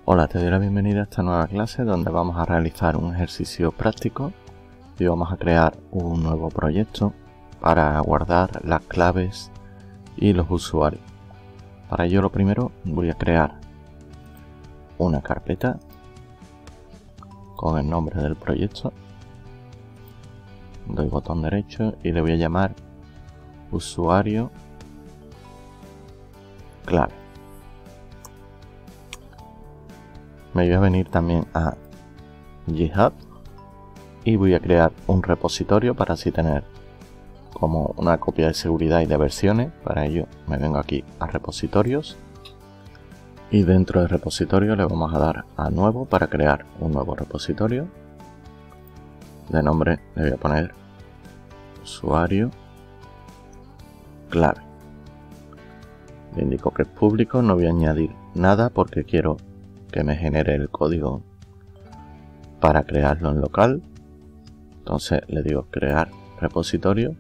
Hola, te doy la bienvenida a esta nueva clase donde vamos a realizar un ejercicio práctico y vamos a crear un nuevo proyecto para guardar las claves y los usuarios. Para ello, lo primero, voy a crear una carpeta con el nombre del proyecto. Doy botón derecho y le voy a llamar usuario clave. Me voy a venir también a GitHub y voy a crear un repositorio para así tener como una copia de seguridad y de versiones. Para ello me vengo aquí a repositorios y dentro del repositorio le vamos a dar a nuevo para crear un nuevo repositorio. De nombre le voy a poner usuario clave. Le indico que es público, no voy a añadir nada porque quiero que me genere el código para crearlo en local. Entonces le digo crear repositorio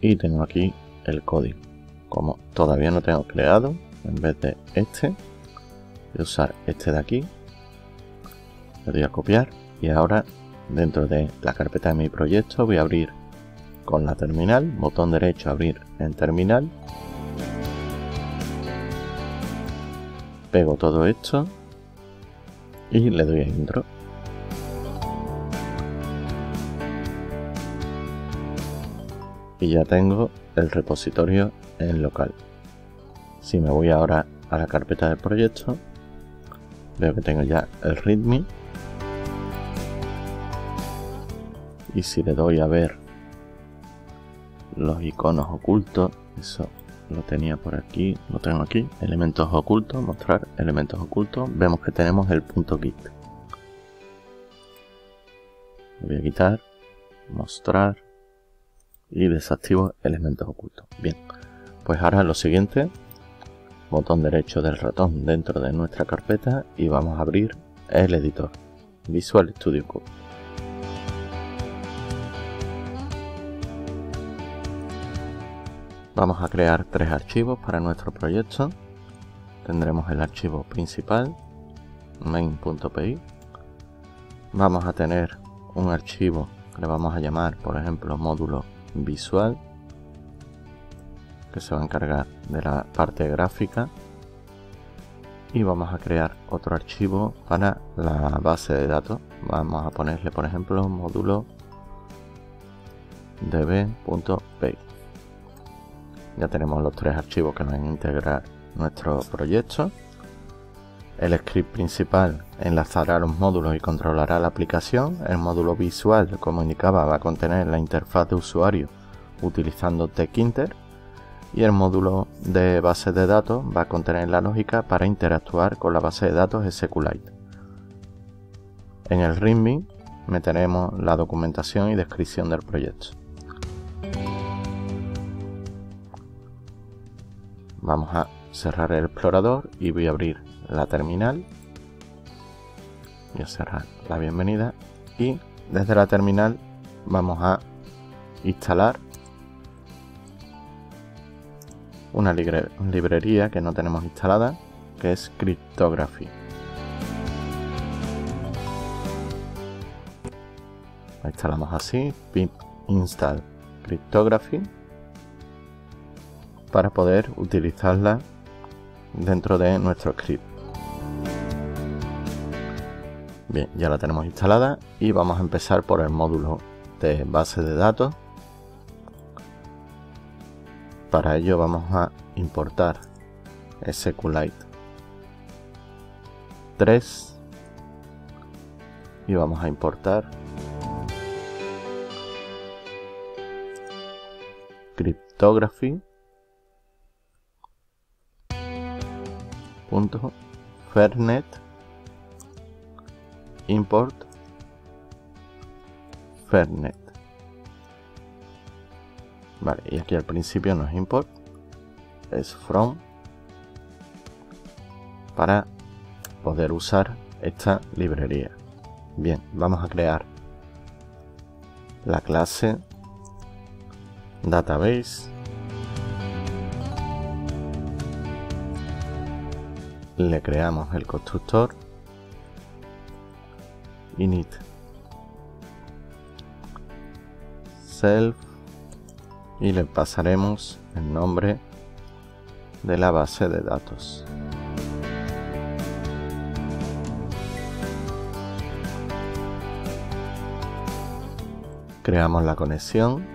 y tengo aquí el código. Como todavía no tengo creado, en vez de este, voy a usar este de aquí. Le doy a copiar y ahora dentro de la carpeta de mi proyecto voy a abrir con la terminal, botón derecho abrir en terminal. Pego todo esto y le doy a intro. Y ya tengo el repositorio en local. Si me voy ahora a la carpeta del proyecto, veo que tengo ya el readme. Y si le doy a ver los iconos ocultos, eso lo tenía por aquí, lo tengo aquí, elementos ocultos, mostrar elementos ocultos, vemos que tenemos el punto git. Lo voy a quitar, mostrar y desactivo elementos ocultos. Bien, pues ahora lo siguiente, botón derecho del ratón dentro de nuestra carpeta y vamos a abrir el editor Visual Studio Code. Vamos a crear tres archivos para nuestro proyecto. Tendremos el archivo principal, main.py. Vamos a tener un archivo que le vamos a llamar, por ejemplo, módulo visual, que se va a encargar de la parte gráfica. Y vamos a crear otro archivo para la base de datos. Vamos a ponerle, por ejemplo, módulo db.py. Ya tenemos los tres archivos que van a integrar nuestro proyecto. El script principal enlazará los módulos y controlará la aplicación. El módulo visual, como indicaba, va a contener la interfaz de usuario utilizando Tkinter. Y el módulo de base de datos va a contener la lógica para interactuar con la base de datos SQLite. En el README meteremos la documentación y descripción del proyecto. Vamos a cerrar el explorador y voy a abrir la terminal. Voy a cerrar la bienvenida y desde la terminal vamos a instalar una librería que no tenemos instalada, que es Cryptography. La instalamos así, pip install Cryptography, para poder utilizarla dentro de nuestro script. Bien, ya la tenemos instalada y vamos a empezar por el módulo de base de datos. Para ello vamos a importar SQLite 3 y vamos a importar Cryptography .fernet import fernet. Vale, y aquí al principio no es import, es from, para poder usar esta librería. Bien, vamos a crear la clase database le creamos el constructor init self y le pasaremos el nombre de la base de datos. Creamos la conexión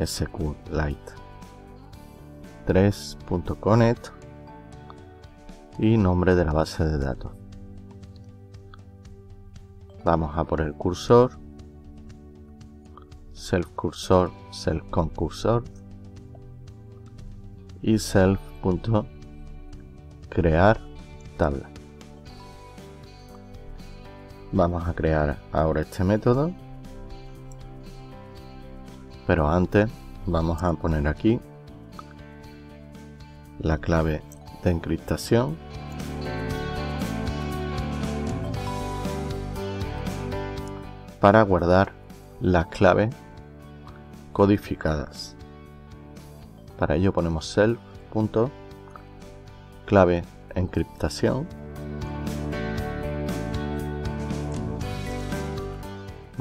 SQLite 3.connect y nombre de la base de datos. Vamos a por el cursor, self cursor, self concursor y self.crear tabla. Vamos a crear ahora este método, pero antes vamos a poner aquí la clave de encriptación para guardar las claves codificadas. Para ello ponemos self.clave encriptación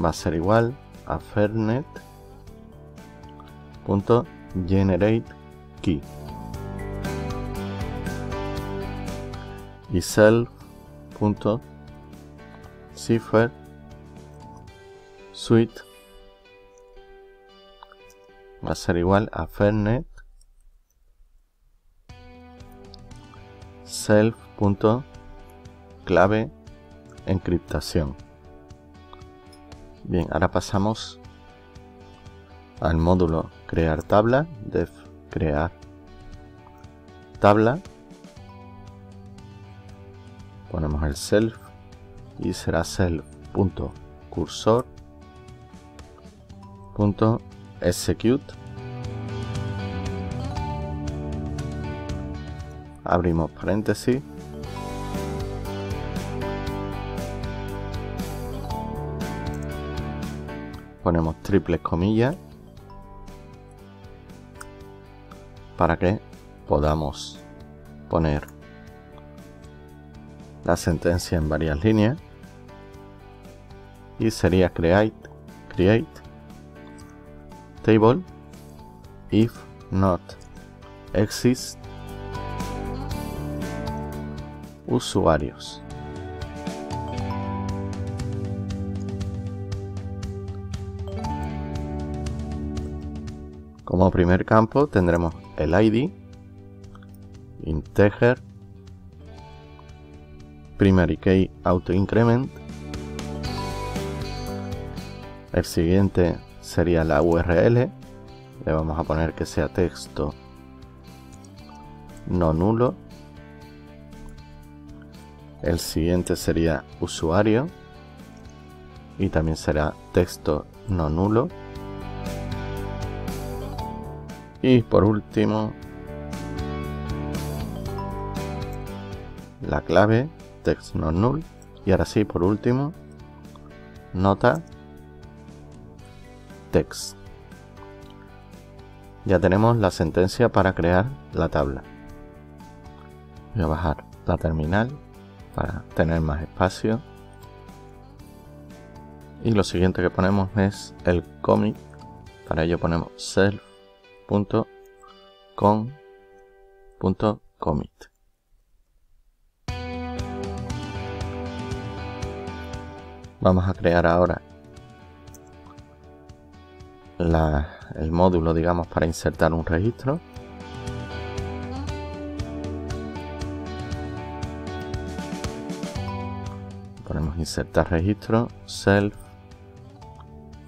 va a ser igual a fernet.generate key y self.cipher suite va a ser igual a fernet self.clave encriptación. Bien, ahora pasamos al módulo crear tabla, def crear tabla, ponemos el self y será self.cursor.execute, abrimos paréntesis, ponemos triples comillas para que podamos poner la sentencia en varias líneas y sería create table if not exist usuarios. Como primer campo tendremos el ID, integer, primary key auto increment. El siguiente sería la URL, le vamos a poner que sea texto no nulo. El siguiente sería usuario y también será texto no nulo. Y por último, la clave text not null. Y ahora sí, por último, nota text. Ya tenemos la sentencia para crear la tabla. Voy a bajar la terminal para tener más espacio. Y lo siguiente que ponemos es el commit. Para ello ponemos self.con.commit. Vamos a crear ahora el módulo, digamos, para insertar un registro. Ponemos insertar registro, self,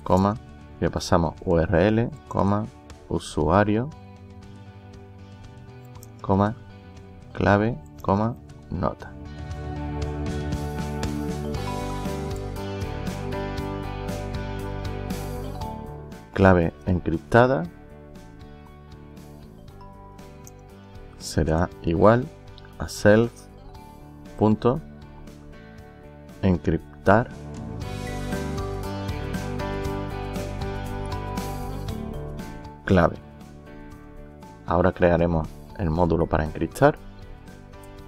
coma, le pasamos URL, coma, usuario, coma, clave, coma, nota. Clave encriptada será igual a self.encriptar clave. Ahora crearemos el módulo para encriptar.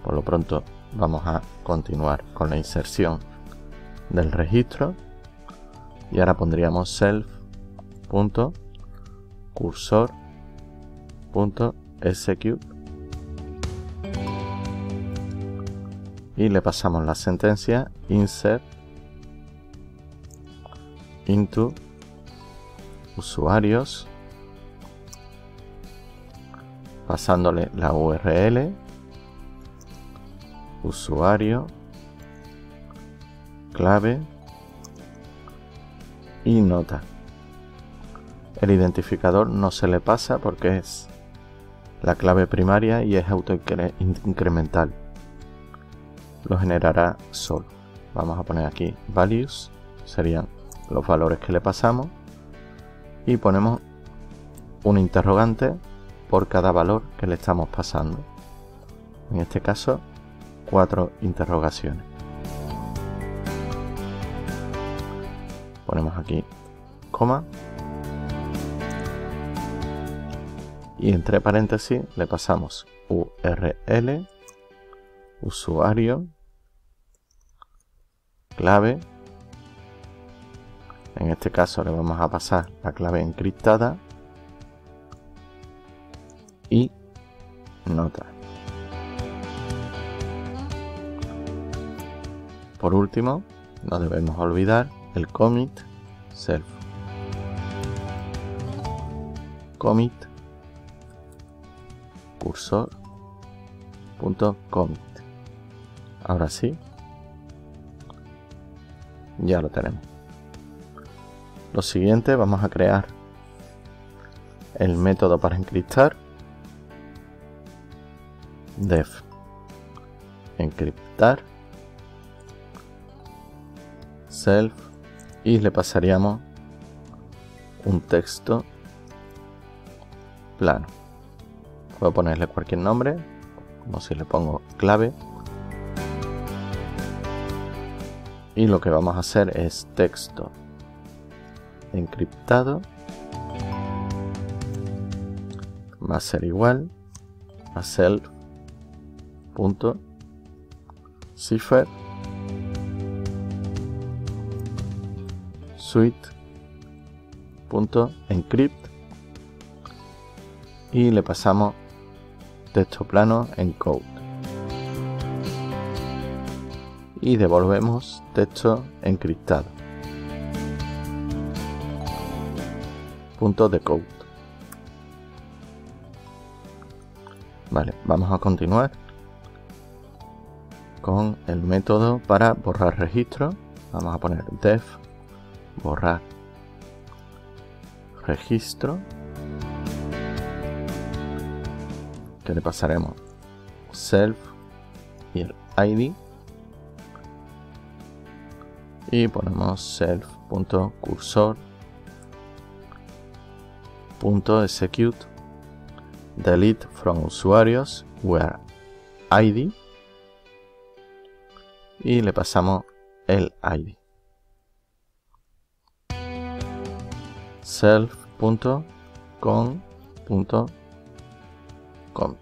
Por lo pronto vamos a continuar con la inserción del registro y ahora pondríamos self.cursor.execute y le pasamos la sentencia insert into usuarios, pasándole la URL, usuario, clave y nota. El identificador no se le pasa porque es la clave primaria y es autoincremental. Lo generará solo. Vamos a poner aquí values, serían los valores que le pasamos, y ponemos un interrogante por cada valor que le estamos pasando. En este caso, 4 interrogaciones. Ponemos aquí coma y entre paréntesis le pasamos URL, usuario, clave. En este caso le vamos a pasar la clave encriptada y nota. Por último, no debemos olvidar el commit self. Commit cursor.commit. Ahora sí, ya lo tenemos. Lo siguiente, vamos a crear el método para encriptar. Def encriptar self y le pasaríamos un texto plano. Puedo ponerle cualquier nombre, como si le pongo clave. Y lo que vamos a hacer es texto encriptado va a ser igual a self.cipher suite.encrypt y le pasamos texto plano encode y devolvemos texto encriptado. .decode. Vale, vamos a continuar con el método para borrar registro. Vamos a poner def borrar registro, que le pasaremos self y el id y ponemos self.cursor.execute delete from usuarios where id y le pasamos el id. self.con.commit.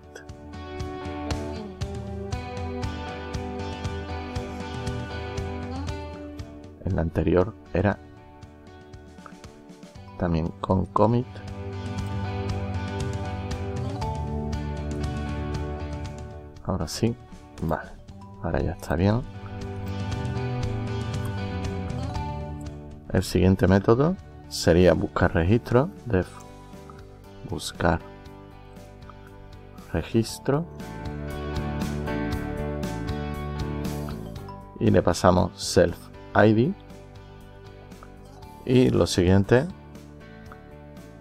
El anterior era también con commit. Ahora sí, vale, ahora ya está bien. El siguiente método sería buscar registro, def buscar registro y le pasamos self id y lo siguiente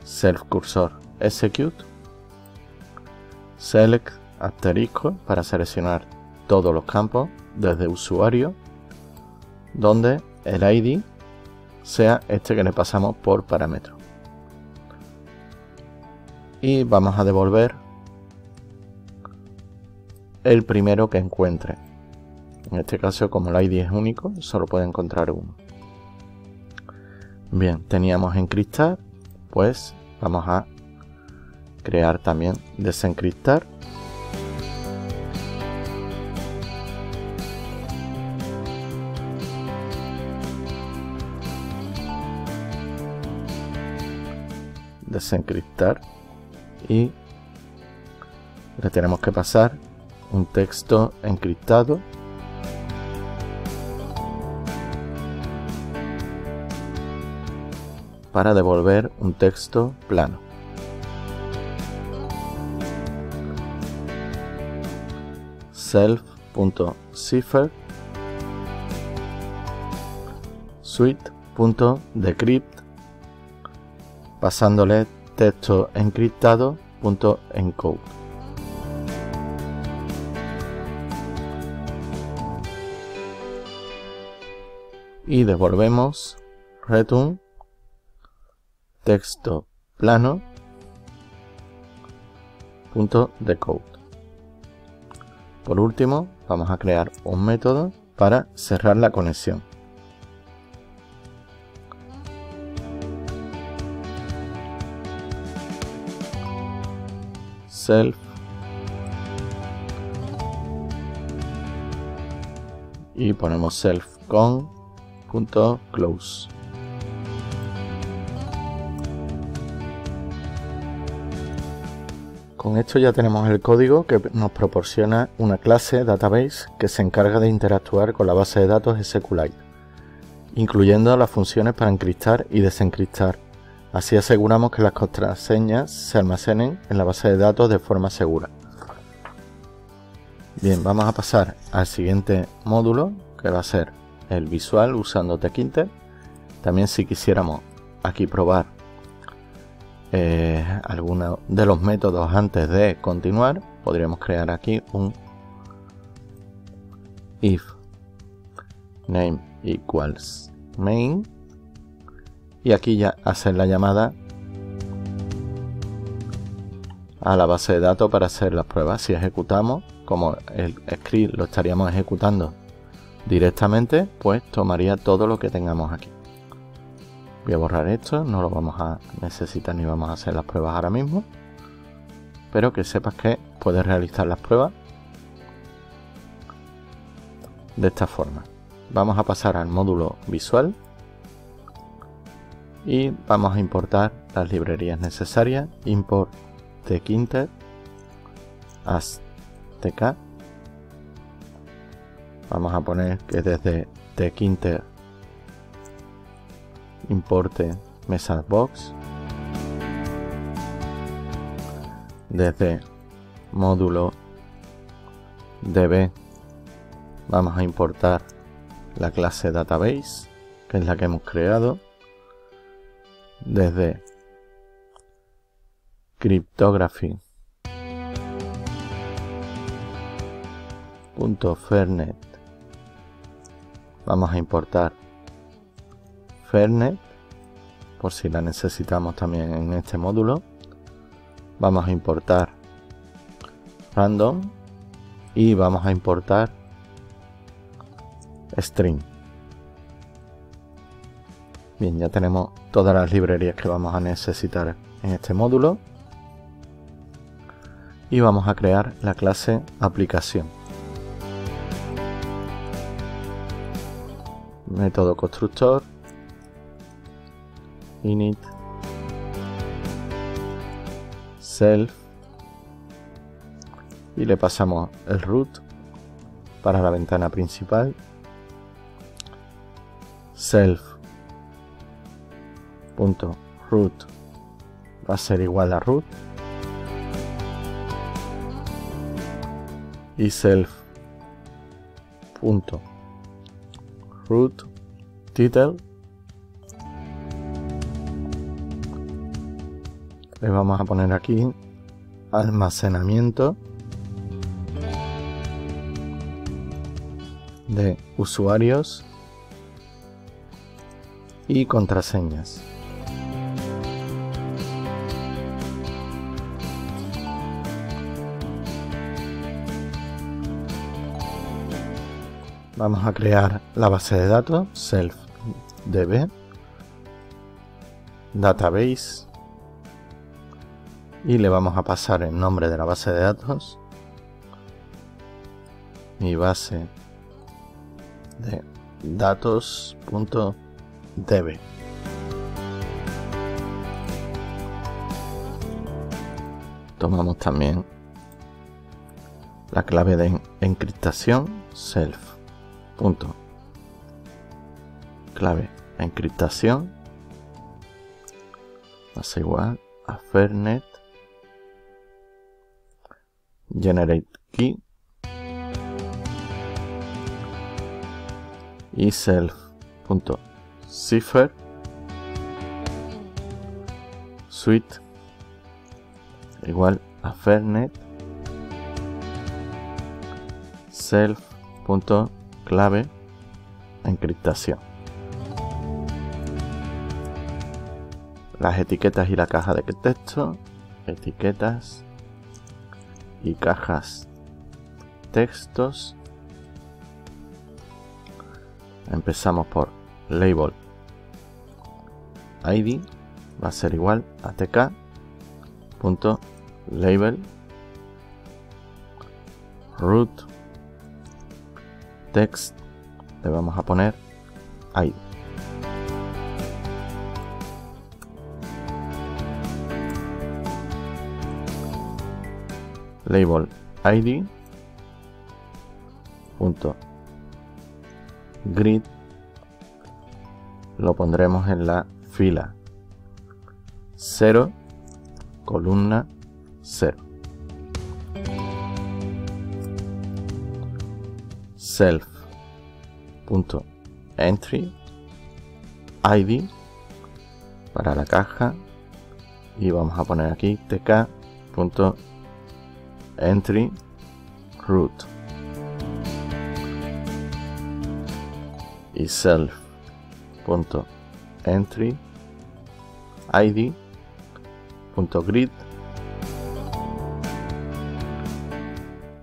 self cursor execute select asterisco para seleccionar todos los campos desde usuario donde el id sea este que le pasamos por parámetro y vamos a devolver el primero que encuentre. En este caso, como el id es único, solo puede encontrar uno. Bien, teníamos encriptar, pues vamos a crear también desencriptar. Desencriptar y le tenemos que pasar un texto encriptado para devolver un texto plano. Self.cipher suite.decrypt pasándole texto encriptado.encode. Y devolvemos return texto plano .decode. Por último, vamos a crear un método para cerrar la conexión. Self y ponemos self_con.close. Con esto ya tenemos el código que nos proporciona una clase database que se encarga de interactuar con la base de datos SQLite, incluyendo las funciones para encriptar y desencriptar. Así aseguramos que las contraseñas se almacenen en la base de datos de forma segura. Bien, vamos a pasar al siguiente módulo, que va a ser el visual usando Tkinter. También, si quisiéramos aquí probar alguno de los métodos antes de continuar, podríamos crear aquí un if name equals main y aquí ya hacer la llamada a la base de datos para hacer las pruebas. Si ejecutamos, como el script lo estaríamos ejecutando directamente, pues tomaría todo lo que tengamos aquí. Voy a borrar esto, no lo vamos a necesitar ni vamos a hacer las pruebas ahora mismo, pero que sepas que puedes realizar las pruebas de esta forma. Vamos a pasar al módulo visual y vamos a importar las librerías necesarias. Import tkinter as tk. Vamos a poner que desde tkinter importe messagebox, desde módulo db vamos a importar la clase database, que es la que hemos creado, desde cryptography.fernet vamos a importar Fernet, por si la necesitamos también en este módulo. Vamos a importar random y vamos a importar string. Bien, ya tenemos todas las librerías que vamos a necesitar en este módulo y vamos a crear la clase aplicación. Método constructor init self y le pasamos el root para la ventana principal, self.root va a ser igual a root y self.root title le vamos a poner aquí almacenamiento de usuarios y contraseñas. Vamos a crear la base de datos self-db database y le vamos a pasar el nombre de la base de datos, mi base de datos.db. Tomamos también la clave de encriptación self. Clave encriptación va a ser igual a Fernet generate key y self.cipher suite igual a Fernet self.clave encriptación. Las etiquetas y la caja de texto, etiquetas y cajas textos. Empezamos por label id, va a ser igual a tk.label root text, le vamos a poner id. Label id punto grid lo pondremos en la fila 0, columna 0. Self.entry id para la caja y vamos a poner aquí tk.entry root y self.entry id.grid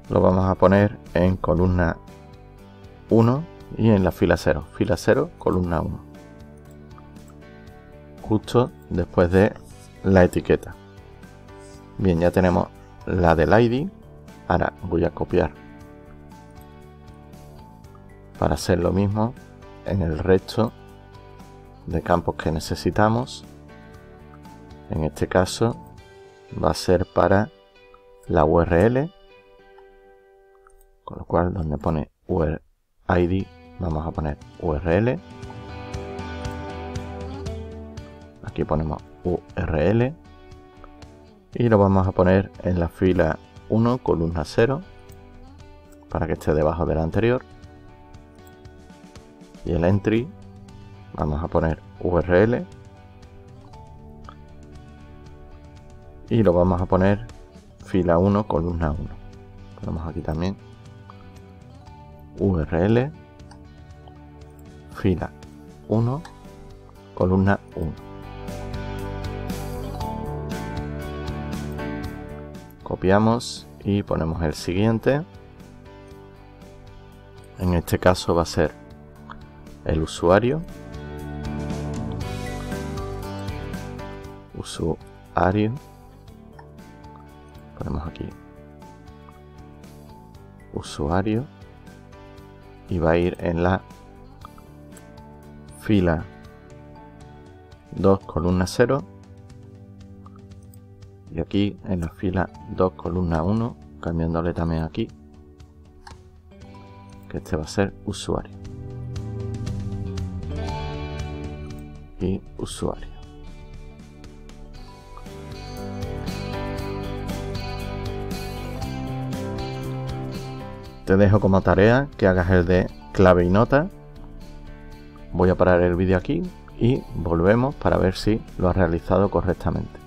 lo vamos a poner en columna 1 y en la fila 0, columna 1, justo después de la etiqueta. Bien, ya tenemos la del ID. Ahora voy a copiar para hacer lo mismo en el resto de campos que necesitamos. En este caso va a ser para la URL, con lo cual donde pone ID vamos a poner URL. Aquí ponemos URL y lo vamos a poner en la fila 1, columna 0, para que esté debajo de la anterior. Y el entry vamos a poner URL y lo vamos a poner fila 1, columna 1. Ponemos aquí también URL fila 1, columna 1. Copiamos y ponemos el siguiente. En este caso va a ser el usuario. Ponemos aquí usuario y va a ir en la fila 2, columna 0 y aquí en la fila 2, columna 1, cambiándole también aquí que este va a ser usuario y usuario. Te dejo como tarea que hagas el de clave y nota. Voy a parar el vídeo aquí y volvemos para ver si lo has realizado correctamente.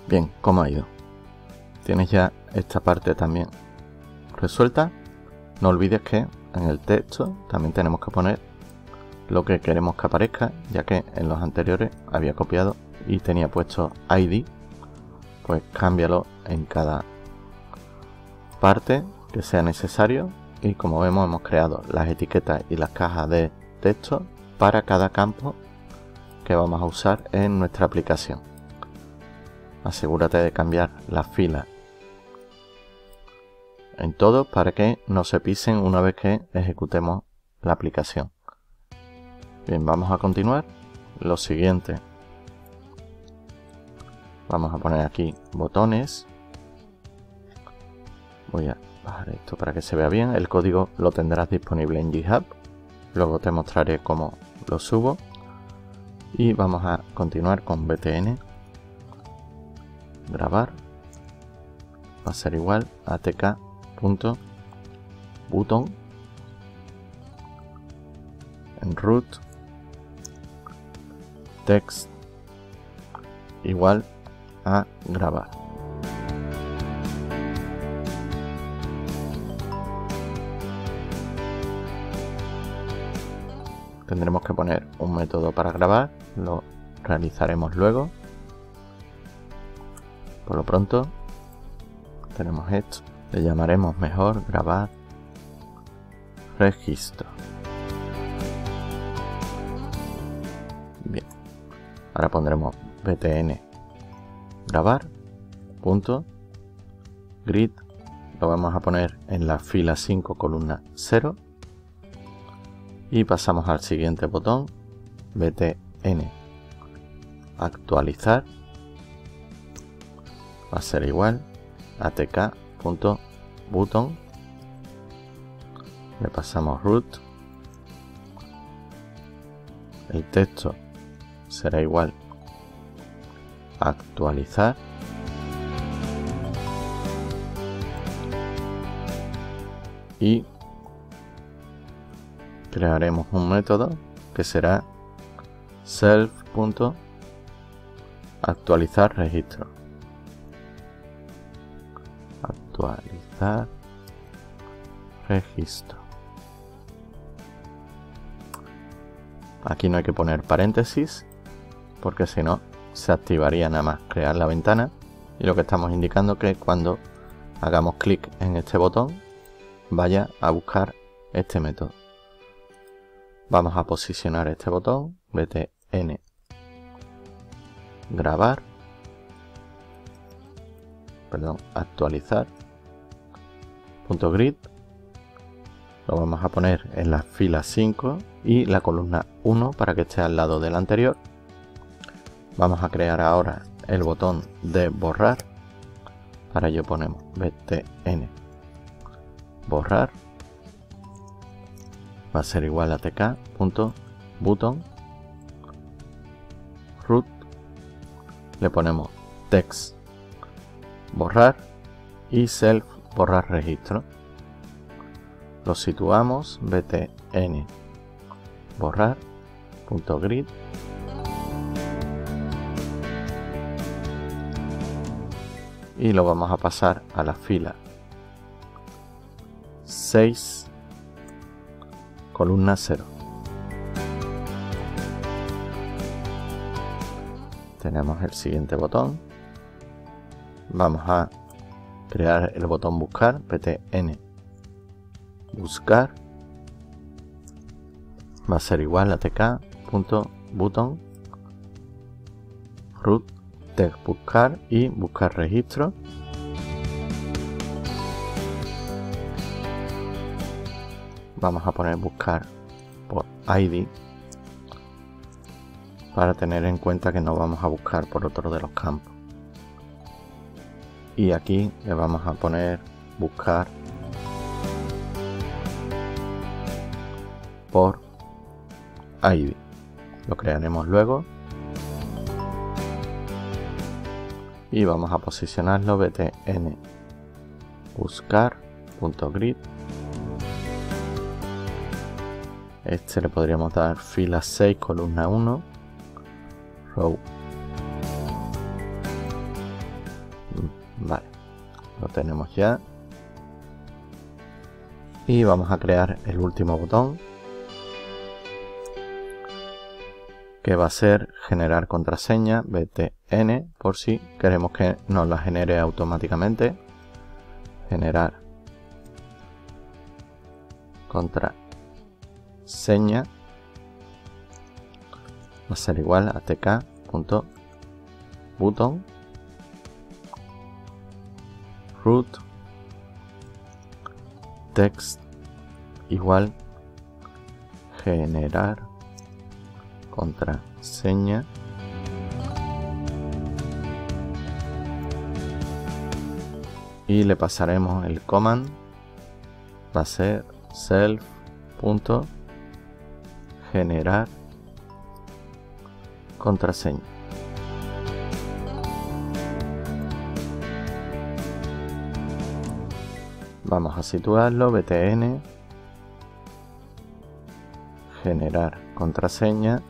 Bien, ¿cómo ha ido? Tienes ya esta parte también resuelta. No olvides que en el texto también tenemos que poner lo que queremos que aparezca, ya que en los anteriores había copiado y tenía puesto ID. Pues cámbialo en cada parte que sea necesario y como vemos hemos creado las etiquetas y las cajas de texto para cada campo que vamos a usar en nuestra aplicación. Asegúrate de cambiar las filas en todos para que no se pisen una vez que ejecutemos la aplicación. Bien, vamos a continuar. Lo siguiente, vamos a poner aquí botones. Voy a bajar esto para que se vea bien. El código lo tendrás disponible en GitHub. Luego te mostraré cómo lo subo. Y vamos a continuar con btn. Grabar. Va a ser igual a atk.button. En root. Text igual a grabar. Tendremos que poner un método para grabar, lo realizaremos luego. Por lo pronto tenemos esto, le llamaremos mejor grabar registro. Bien, ahora pondremos btn grabar punto grid, lo vamos a poner en la fila 5 columna 0 y pasamos al siguiente botón, btn actualizar, va a ser igual a atk.button, le pasamos root, el texto será igual a actualizar y crearemos un método que será self.actualizar registro. Actualizar registro. Aquí no hay que poner paréntesis porque si no se activaría nada más crear la ventana, y lo que estamos indicando que cuando hagamos clic en este botón vaya a buscar este método. Vamos a posicionar este botón, btn grabar, actualizar .grid, lo vamos a poner en la fila 5 y la columna 1 para que esté al lado del anterior. Vamos a crear ahora el botón de borrar, para ello ponemos btn borrar, va a ser igual a atk.button root, le ponemos text borrar y self borrar registro, lo situamos btn borrar.grid y lo vamos a pasar a la fila 6 columna 0. Tenemos el siguiente botón, vamos a crear el botón buscar, btn buscar, va a ser igual a atk.button root text buscar y buscar registro. Vamos a poner buscar por ID para tener en cuenta que no vamos a buscar por otro de los campos. Y aquí le vamos a poner buscar por ID. Lo crearemos luego. Y vamos a posicionarlo btn buscar.grid. Este le podríamos dar fila 6 columna 1 row. Vale, lo tenemos ya. Y vamos a crear el último botón, que va a ser generar contraseña, btn, por si queremos que nos la genere automáticamente. Generar contraseña va a ser igual a atk.button root text igual generar contraseña y le pasaremos el command, va a ser self.generar contraseña. Vamos a situarlo, btn generar contraseña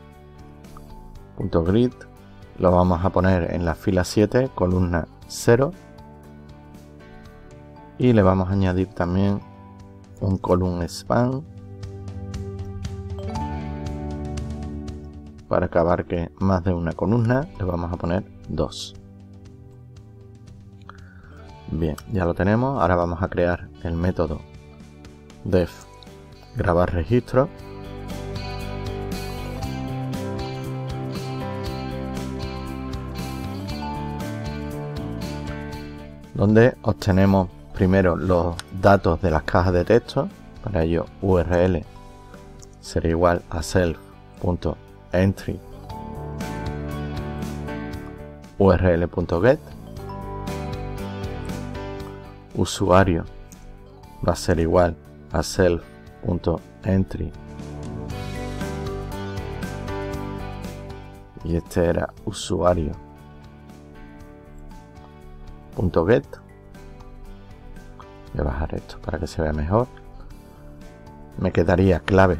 .grid, lo vamos a poner en la fila 7, columna 0, y le vamos a añadir también un column span para que abarque más de una columna, le vamos a poner 2. Bien, ya lo tenemos. Ahora vamos a crear el método def grabar registro, donde obtenemos primero los datos de las cajas de texto. Para ello URL será igual a self.entry url.get. Usuario va a ser igual a self.entry, y este era usuario.get. Voy a bajar esto para que se vea mejor. Me quedaría clave,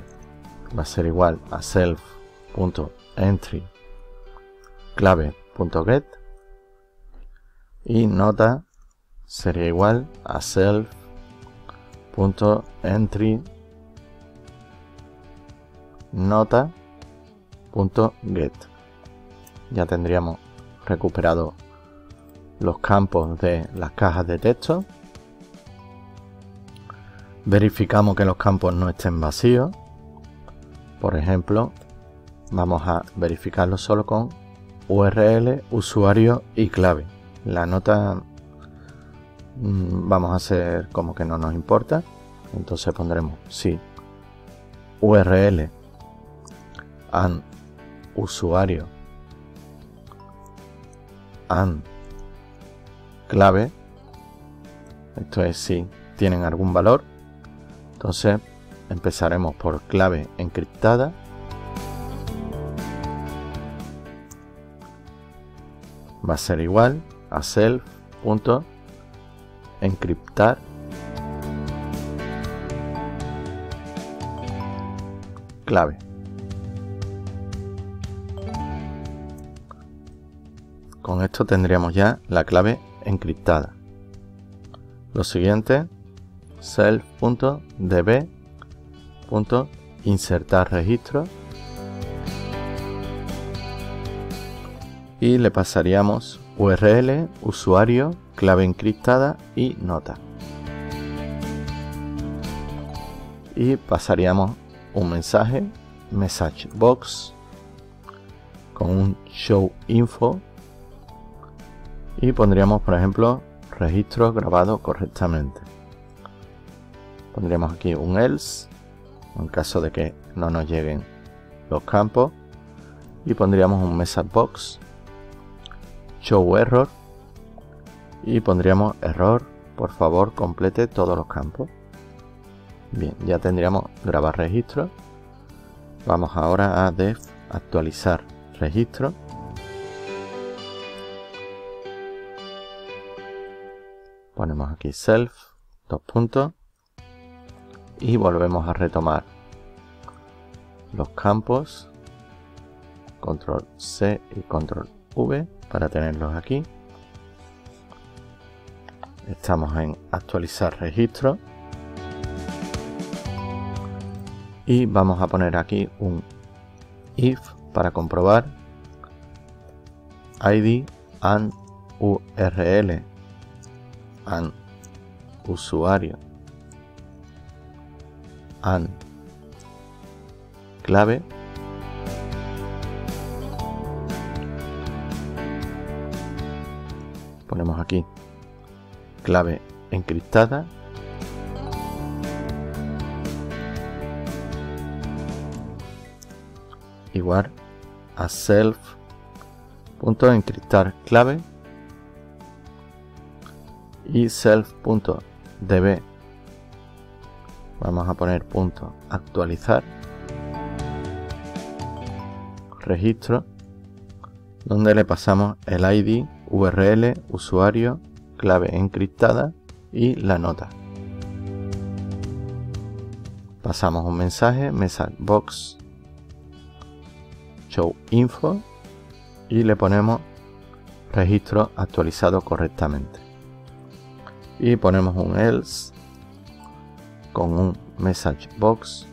va a ser igual a self.entry clave.get, y nota sería igual a self.entry nota.get. Ya tendríamos recuperado los campos de las cajas de texto. Verificamos que los campos no estén vacíos. Por ejemplo, vamos a verificarlo solo con URL, usuario y clave. La nota vamos a hacer como que no nos importa, entonces pondremos sí URL and usuario and clave. Esto es si tienen algún valor. Entonces empezaremos por clave encriptada, va a ser igual a self.encriptar clave. Con esto tendríamos ya la clave encriptada. Lo siguiente, self.db.insertar registro, y le pasaríamos URL, usuario, clave encriptada y nota. Y pasaríamos un mensaje, message box, con un show info, y pondríamos, por ejemplo, registro grabado correctamente. Pondríamos aquí un else en caso de que no nos lleguen los campos, y pondríamos un message box, show error, y pondríamos error, por favor complete todos los campos. Bien, ya tendríamos grabar registro. Vamos ahora a def actualizar registro. Ponemos aquí self, dos puntos, y volvemos a retomar los campos, control C y control V para tenerlos aquí. Estamos en actualizar registro y vamos a poner aquí un if para comprobar id and url and usuario and clave. Ponemos aquí clave encriptada, igual a self.encriptar clave y self.db vamos a poner punto actualizar registro, donde le pasamos el ID, URL, usuario, clave encriptada y la nota. Pasamos un mensaje, message box show info y le ponemos registro actualizado correctamente. Y ponemos un else con un message box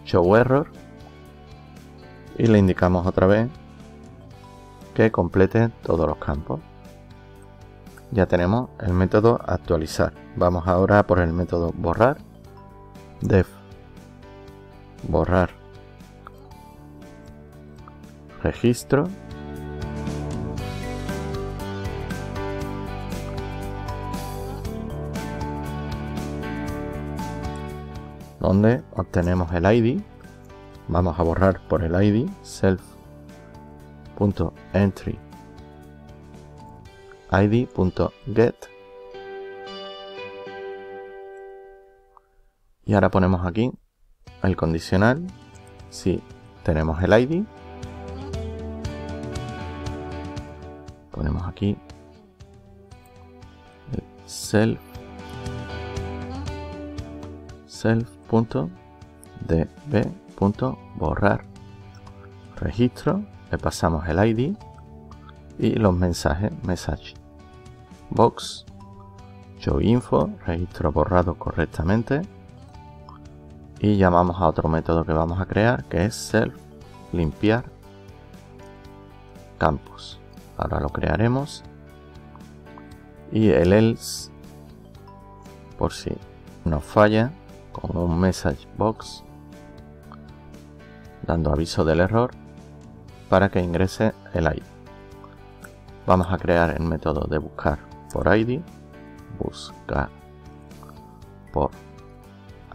show error y le indicamos otra vez que complete todos los campos. Ya tenemos el método actualizar. Vamos ahora por el método borrar. Def borrar registro, donde obtenemos el ID. Vamos a borrar por el ID self.entry id.get y ahora ponemos aquí el condicional si tenemos el ID, ponemos aquí el self.db.borrar registro, le pasamos el ID y los mensajes message box show info, registro borrado correctamente, y llamamos a otro método que vamos a crear que es self limpiar campos. Ahora lo crearemos y el else, por si nos falla, con un message box dando aviso del error para que ingrese el ID. Vamos a crear el método de buscar por ID, buscar por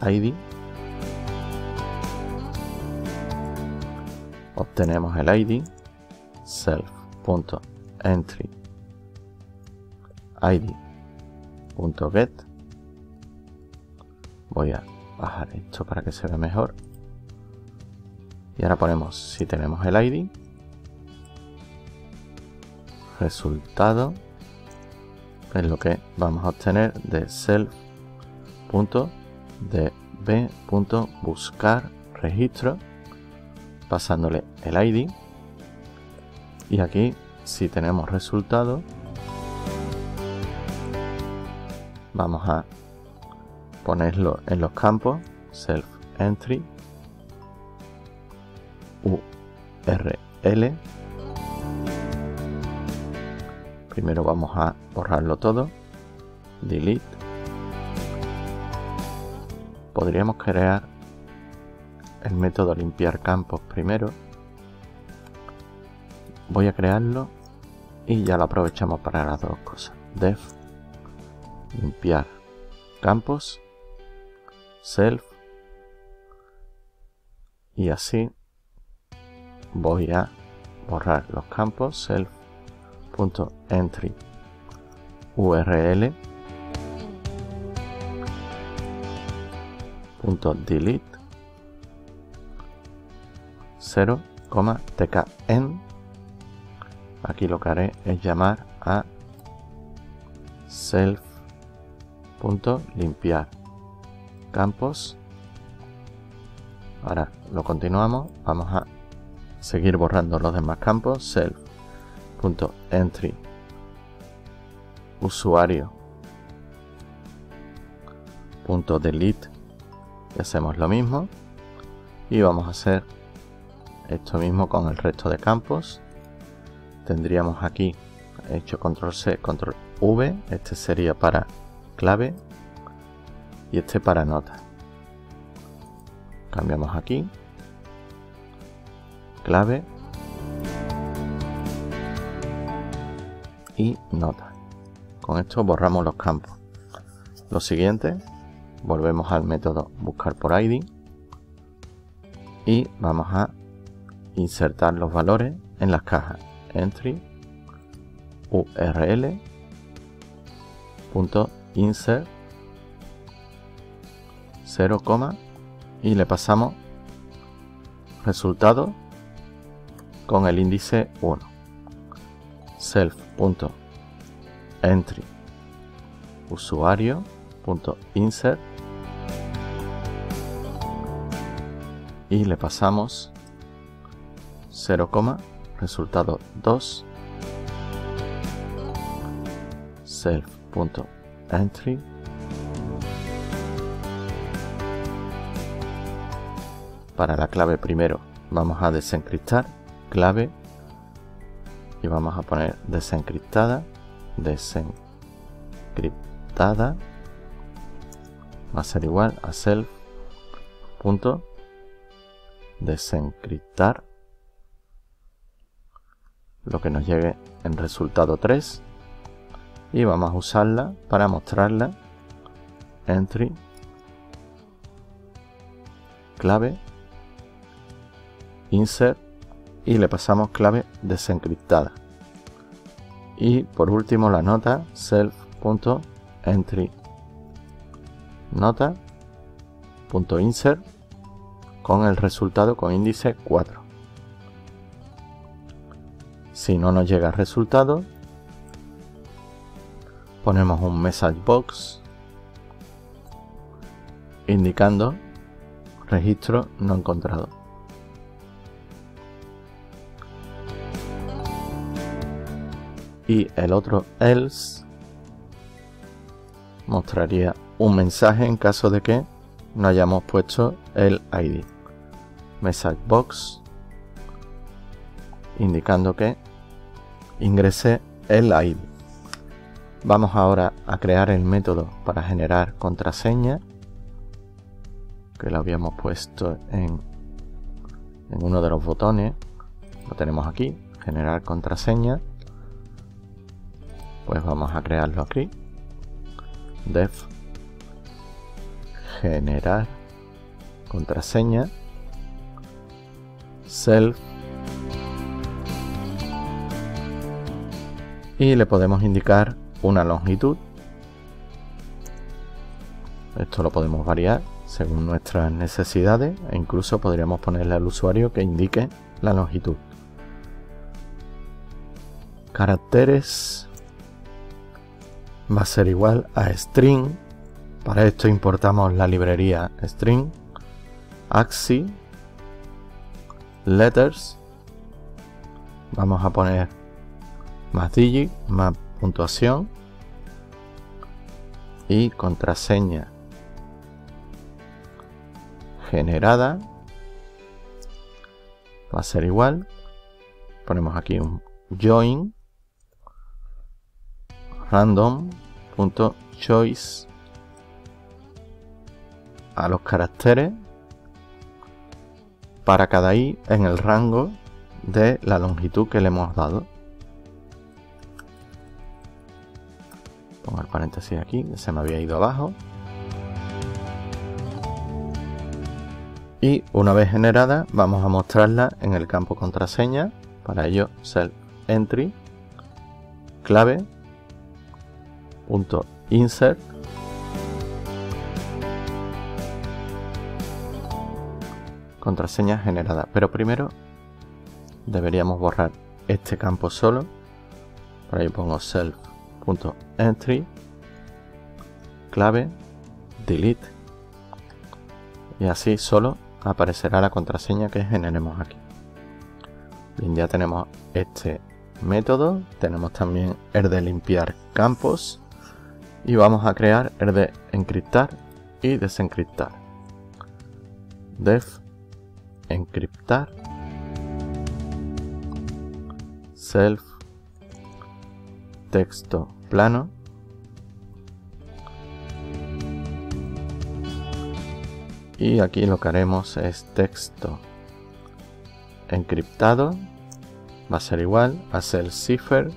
ID, obtenemos el ID, self.entry id.get. Voy a bajar esto para que se vea mejor. Y ahora ponemos si tenemos el ID, resultado es lo que vamos a obtener de self.db.buscar registro, pasándole el ID. Y aquí si tenemos resultado vamos a ponerlo en los campos self entry URL. Primero vamos a borrarlo todo, delete. Podríamos crear el método limpiar campos primero. Voy a crearlo y ya lo aprovechamos para las dos cosas. Def limpiar campos self, y así voy a borrar los campos self.entry URL .delete 0,tkn. Aquí lo que haré es llamar a self.limpiar campos. Ahora lo continuamos, vamos a seguir borrando los demás campos. Self.entry usuario .delete y hacemos lo mismo, y vamos a hacer esto mismo con el resto de campos. Tendríamos aquí hecho control C, control V, este sería para clave y este para nota. Cambiamos aquí, clave y nota. Con esto borramos los campos. Lo siguiente, volvemos al método buscar por ID y vamos a insertar los valores en las cajas. Entry URL .insert 0, y le pasamos resultado con el índice 1. Self.entry usuario.insert y le pasamos 0, resultado 2. Self.entry para la clave primero vamos a desencriptar clave y vamos a poner desencriptada va a ser igual a self.desencriptar lo que nos llegue en resultado 3 y vamos a usarla para mostrarla. Entry clave insert y le pasamos clave desencriptada y por último la nota self.entry nota.insert con el resultado con índice 4. Si no nos llega el resultado, ponemos un message box indicando registro no encontrado. Y el otro else mostraría un mensaje en caso de que no hayamos puesto el ID. Message box indicando que ingrese el ID. Vamos ahora a crear el método para generar contraseña, que lo habíamos puesto en uno de los botones. Lo tenemos aquí, generar contraseña. Pues vamos a crearlo aquí. Def generar contraseña self y le podemos indicar una longitud. Esto lo podemos variar según nuestras necesidades e incluso podríamos ponerle al usuario que indique la longitud. Caracteres va a ser igual a string. Para esto importamos la librería string, axi, letters. Vamos a poner más digit, más puntuación y contraseña generada va a ser igual. Ponemos aquí un join random.choice a los caracteres para cada i en el rango de la longitud que le hemos dado. Pongo el paréntesis aquí, que se me había ido abajo. Y una vez generada, vamos a mostrarla en el campo contraseña. Para ello, self entry clave .insert contraseña generada, pero primero deberíamos borrar este campo solo. Por ahí pongo self.entry clave delete y así solo aparecerá la contraseña que generemos aquí. Bien, ya tenemos este método, tenemos también el de limpiar campos y vamos a crear el de encriptar y desencriptar. Def encriptar self texto plano y aquí lo que haremos es texto encriptado va a ser igual a self cipher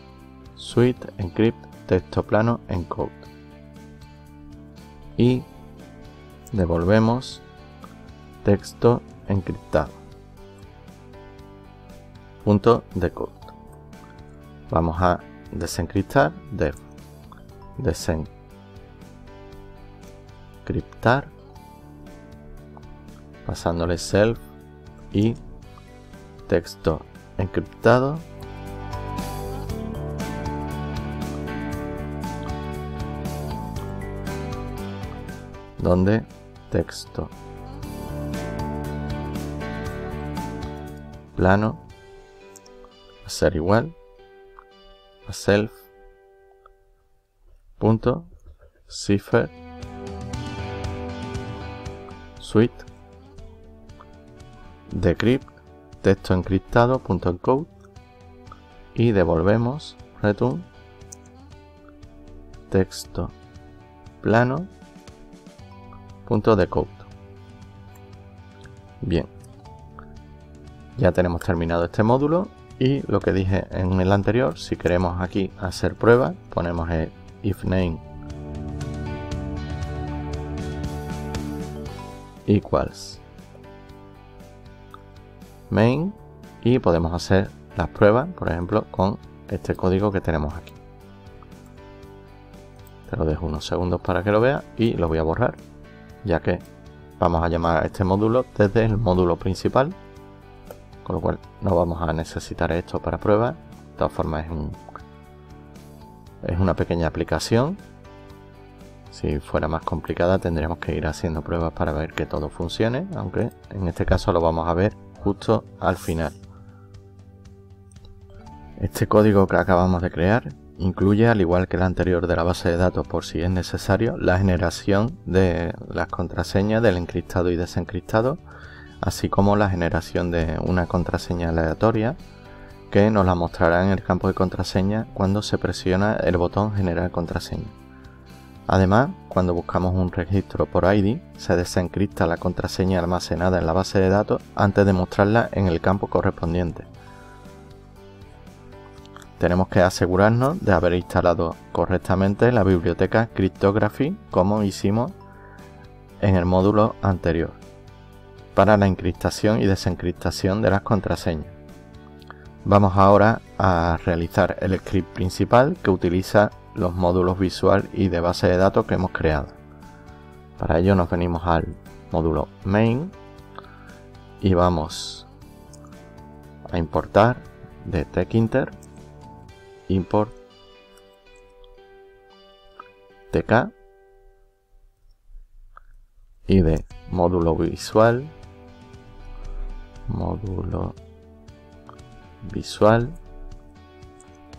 suite encrypt texto plano encode. Y devolvemos texto encriptado. Punto decode. Vamos a desencriptar, def desencriptar, pasándole self y texto encriptado. Donde texto plano va a ser igual a self punto cipher suite decrypt texto encriptado punto encode y devolvemos return texto plano punto decode. Bien, ya tenemos terminado este módulo y lo que dije en el anterior, si queremos aquí hacer pruebas, ponemos el if name equals main y podemos hacer las pruebas, por ejemplo, con este código que tenemos aquí. Te lo dejo unos segundos para que lo veas y lo voy a borrar, ya que vamos a llamar a este módulo desde el módulo principal, con lo cual no vamos a necesitar esto para pruebas. De todas formas es una pequeña aplicación. Si fuera más complicada tendríamos que ir haciendo pruebas para ver que todo funcione, aunque en este caso lo vamos a ver justo al final. Este código que acabamos de crear incluye, al igual que el anterior de la base de datos por si es necesario, la generación de las contraseñas del encriptado y desencriptado, así como la generación de una contraseña aleatoria que nos la mostrará en el campo de contraseña cuando se presiona el botón generar contraseña. Además, cuando buscamos un registro por ID, se desencripta la contraseña almacenada en la base de datos antes de mostrarla en el campo correspondiente. Tenemos que asegurarnos de haber instalado correctamente la biblioteca Cryptography, como hicimos en el módulo anterior, para la encriptación y desencriptación de las contraseñas. Vamos ahora a realizar el script principal que utiliza los módulos visual y de base de datos que hemos creado. Para ello nos venimos al módulo main y vamos a importar de TechInter import tk y de módulo visual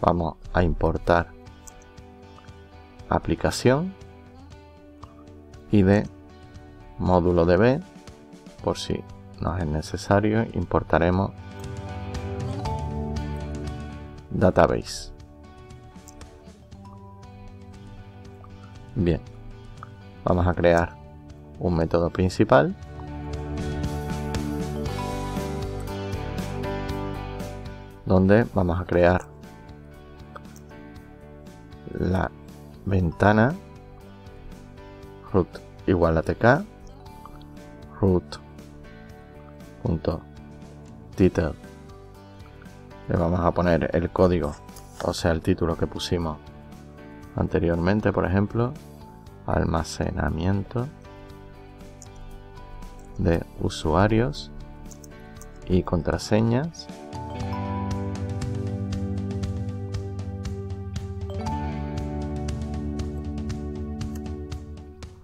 vamos a importar aplicación y de módulo db, por si nos es necesario, importaremos database. Bien, vamos a crear un método principal donde vamos a crear la ventana root igual a tk root.title. Le vamos a poner el código, o sea el título que pusimos anteriormente, por ejemplo, almacenamiento de usuarios y contraseñas.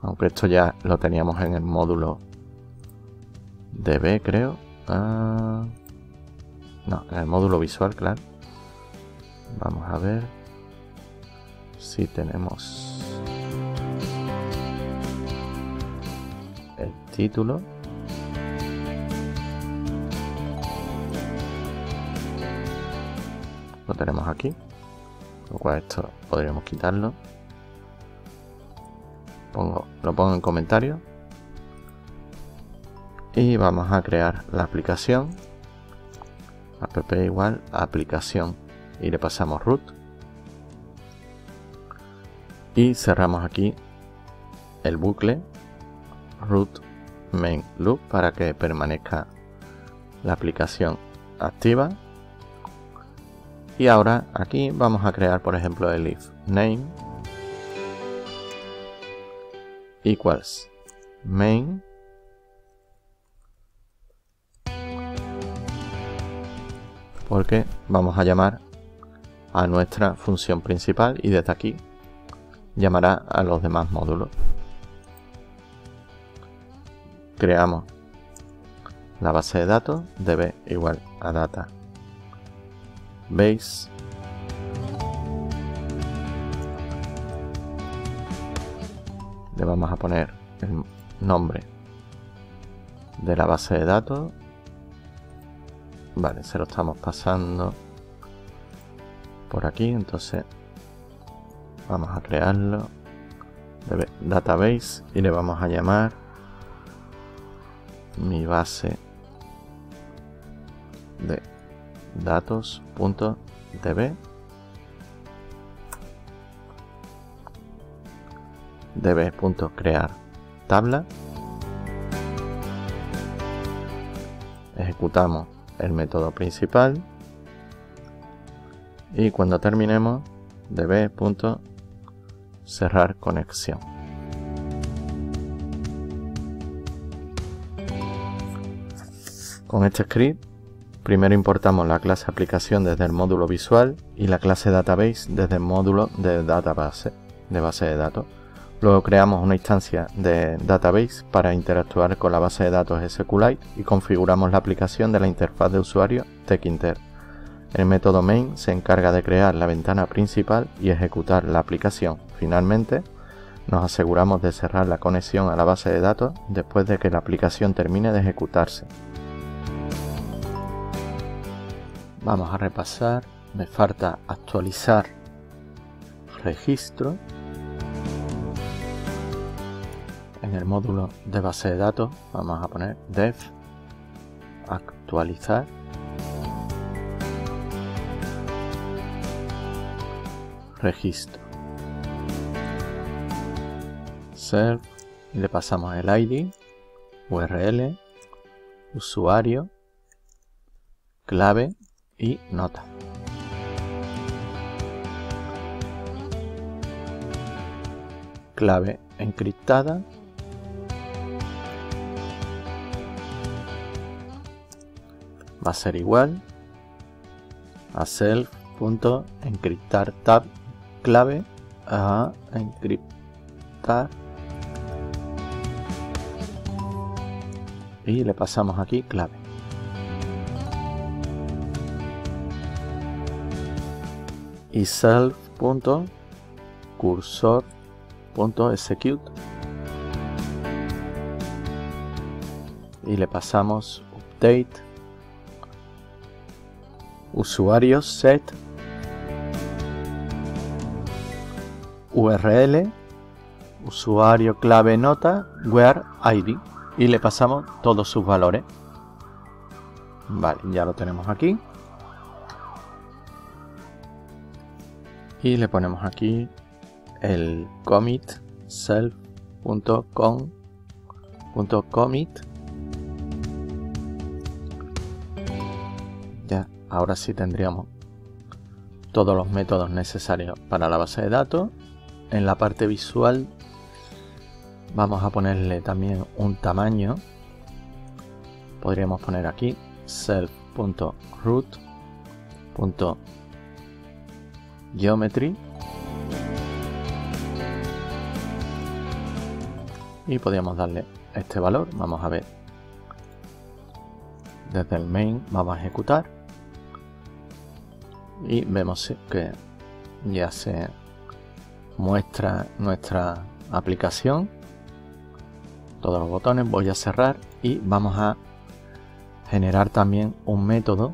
Aunque esto ya lo teníamos en el módulo DB, creo. No, en el módulo visual, claro. Vamos a ver si tenemos el título. Lo tenemos aquí, lo cual esto podríamos quitarlo. Lo pongo en comentarios y vamos a crear la aplicación app igual a aplicación y le pasamos root y cerramos aquí el bucle root main loop para que permanezca la aplicación activa. Y ahora aquí vamos a crear, por ejemplo, el if name equals main porque vamos a llamar a nuestra función principal y desde aquí llamará a los demás módulos. Creamos la base de datos db igual a data base le vamos a poner el nombre de la base de datos. Vale, se lo estamos pasando por aquí, entonces vamos a crearlo db database y le vamos a llamar mi base de datos.db db.crear tabla. Ejecutamos el método principal y cuando terminemos db.cerrar conexión. Con este script primero importamos la clase aplicación desde el módulo visual y la clase database desde el módulo de database de base de datos. Luego creamos una instancia de database para interactuar con la base de datos SQLite y configuramos la aplicación de la interfaz de usuario TechInter. El método main se encarga de crear la ventana principal y ejecutar la aplicación. Finalmente, nos aseguramos de cerrar la conexión a la base de datos después de que la aplicación termine de ejecutarse. Vamos a repasar. Me falta actualizar registro. En el módulo de base de datos vamos a poner dev actualizar registro self y le pasamos el ID, URL, usuario, clave y nota. Clave encriptada. Va a ser igual a self.encriptar tab clave a encriptar y le pasamos aquí clave. Y self.cursor.execute y le pasamos update usuario set URL usuario clave nota where ID y le pasamos todos sus valores. Vale, ya lo tenemos aquí y le ponemos aquí el commit self.com.commit. Ya, ahora sí tendríamos todos los métodos necesarios para la base de datos. En la parte visual vamos a ponerle también un tamaño. Podríamos poner aquí self.root.geometry y podríamos darle este valor. Vamos a ver, desde el main vamos a ejecutar y vemos que ya se muestra nuestra aplicación, todos los botones. Voy a cerrar y vamos a generar también un método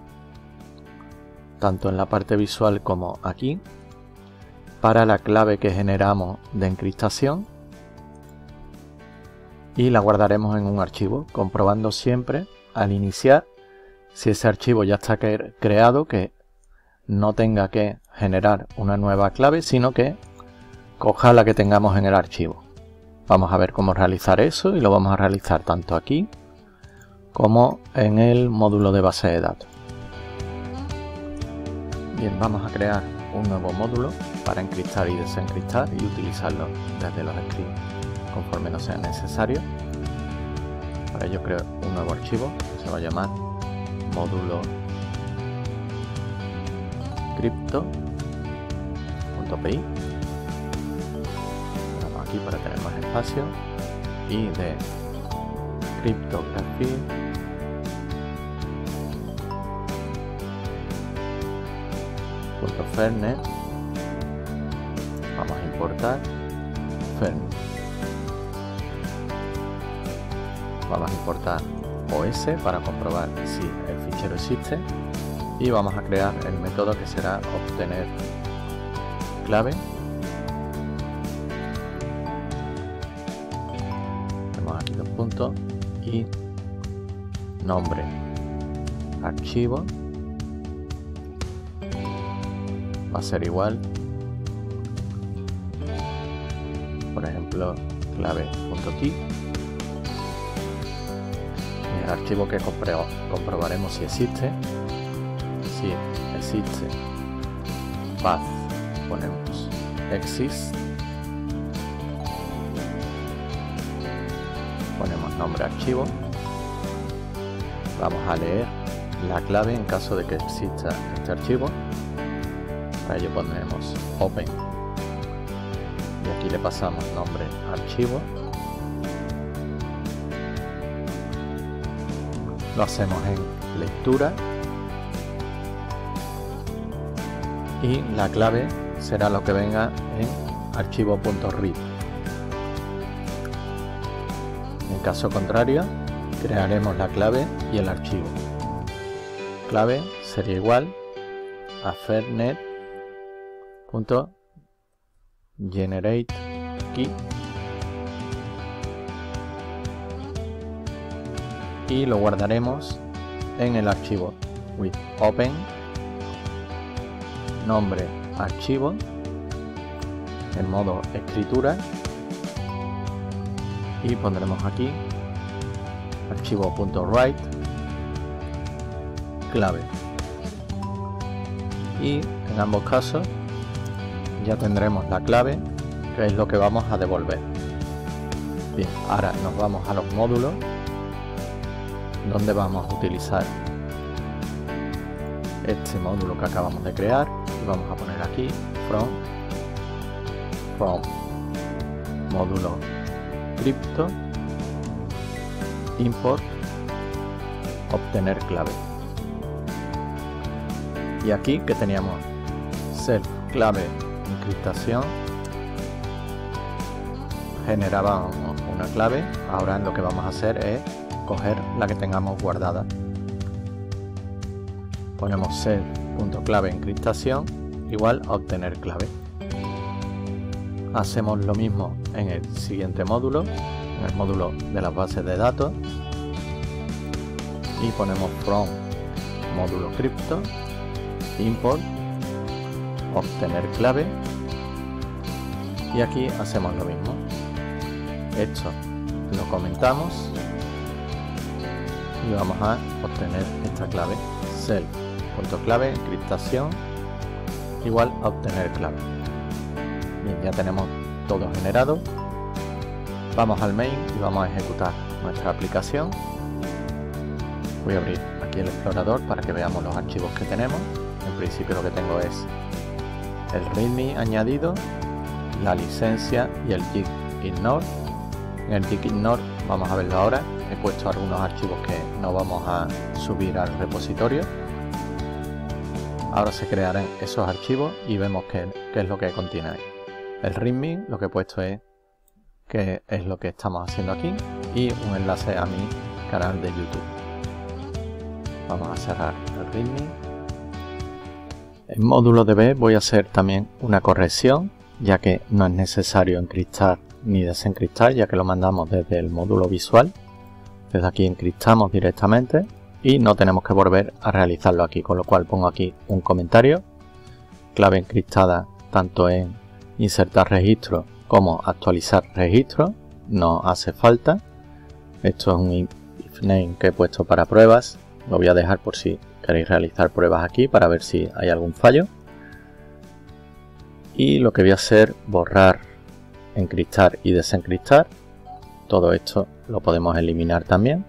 tanto en la parte visual como aquí para la clave que generamos de encriptación y la guardaremos en un archivo, comprobando siempre al iniciar si ese archivo ya está creado, que no tenga que generar una nueva clave, sino que coja la que tengamos en el archivo. Vamos a ver cómo realizar eso y lo vamos a realizar tanto aquí como en el módulo de base de datos. Bien, vamos a crear un nuevo módulo para encriptar y desencriptar y utilizarlo desde los scripts conforme nos sea necesario. Para ello creo un nuevo archivo que se va a llamar módulo crypto.py. Vamos aquí para tener más espacio y de cryptography .fernet vamos a importar fernet. Vamos a importar OS para comprobar si el fichero existe y vamos a crear el método que será obtener clave. Tenemos aquí dos puntos y nombre archivo va a ser igual, por ejemplo, clave.key. El archivo que comprobaremos si existe. Si existe, path, ponemos exist, ponemos nombre archivo, vamos a leer la clave en caso de que exista este archivo. Para ello ponemos open y aquí le pasamos nombre archivo. Lo hacemos en lectura y la clave será lo que venga en archivo.read. En caso contrario, crearemos la clave y el archivo. Clave sería igual a fernet.generateKey y lo guardaremos en el archivo with open nombre archivo en modo escritura y pondremos aquí archivo.write clave y en ambos casos ya tendremos la clave, que es lo que vamos a devolver. Bien, ahora nos vamos a los módulos donde vamos a utilizar este módulo que acabamos de crear y vamos a poner aquí from módulo crypto import obtener clave. Y aquí que teníamos self clave encriptación, generábamos una clave. Ahora lo que vamos a hacer es coger la que tengamos guardada. Ponemos self.clave encriptación igual a obtener clave. Hacemos lo mismo en el siguiente módulo, en el módulo de las bases de datos, y ponemos from módulo crypto import obtener clave y aquí hacemos lo mismo. Esto lo comentamos y vamos a obtener esta clave self.clave encriptación igual a obtener clave. Bien, ya tenemos todo generado. Vamos al main y vamos a ejecutar nuestra aplicación. Voy a abrir aquí el explorador para que veamos los archivos que tenemos. En principio lo que tengo es el readme añadido, la licencia y el git ignore. En el git ignore vamos a verlo ahora. He puesto algunos archivos que no vamos a subir al repositorio. Ahora se crearán esos archivos y vemos qué es lo que contiene ahí. El readme lo que he puesto es qué es lo que estamos haciendo aquí y un enlace a mi canal de YouTube. Vamos a cerrar el readme. En módulo DB voy a hacer también una corrección, ya que no es necesario encriptar ni desencriptar, ya que lo mandamos desde el módulo visual. Desde aquí encriptamos directamente y no tenemos que volver a realizarlo aquí, con lo cual pongo aquí un comentario. Clave encriptada tanto en insertar registro como actualizar registro, no hace falta. Esto es un if name que he puesto para pruebas, lo voy a dejar por si queréis realizar pruebas aquí para ver si hay algún fallo. Y lo que voy a hacer, borrar, encriptar y desencriptar. Todo esto lo podemos eliminar también,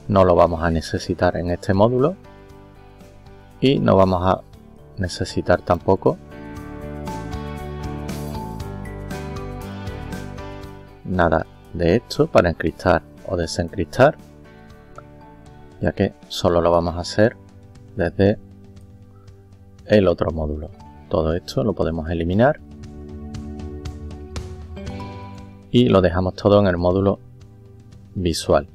no lo vamos a necesitar en este módulo y no vamos a necesitar tampoco nada de esto para encriptar o desencriptar, ya que solo lo vamos a hacer desde el otro módulo. Todo esto lo podemos eliminar y lo dejamos todo en el módulo visual.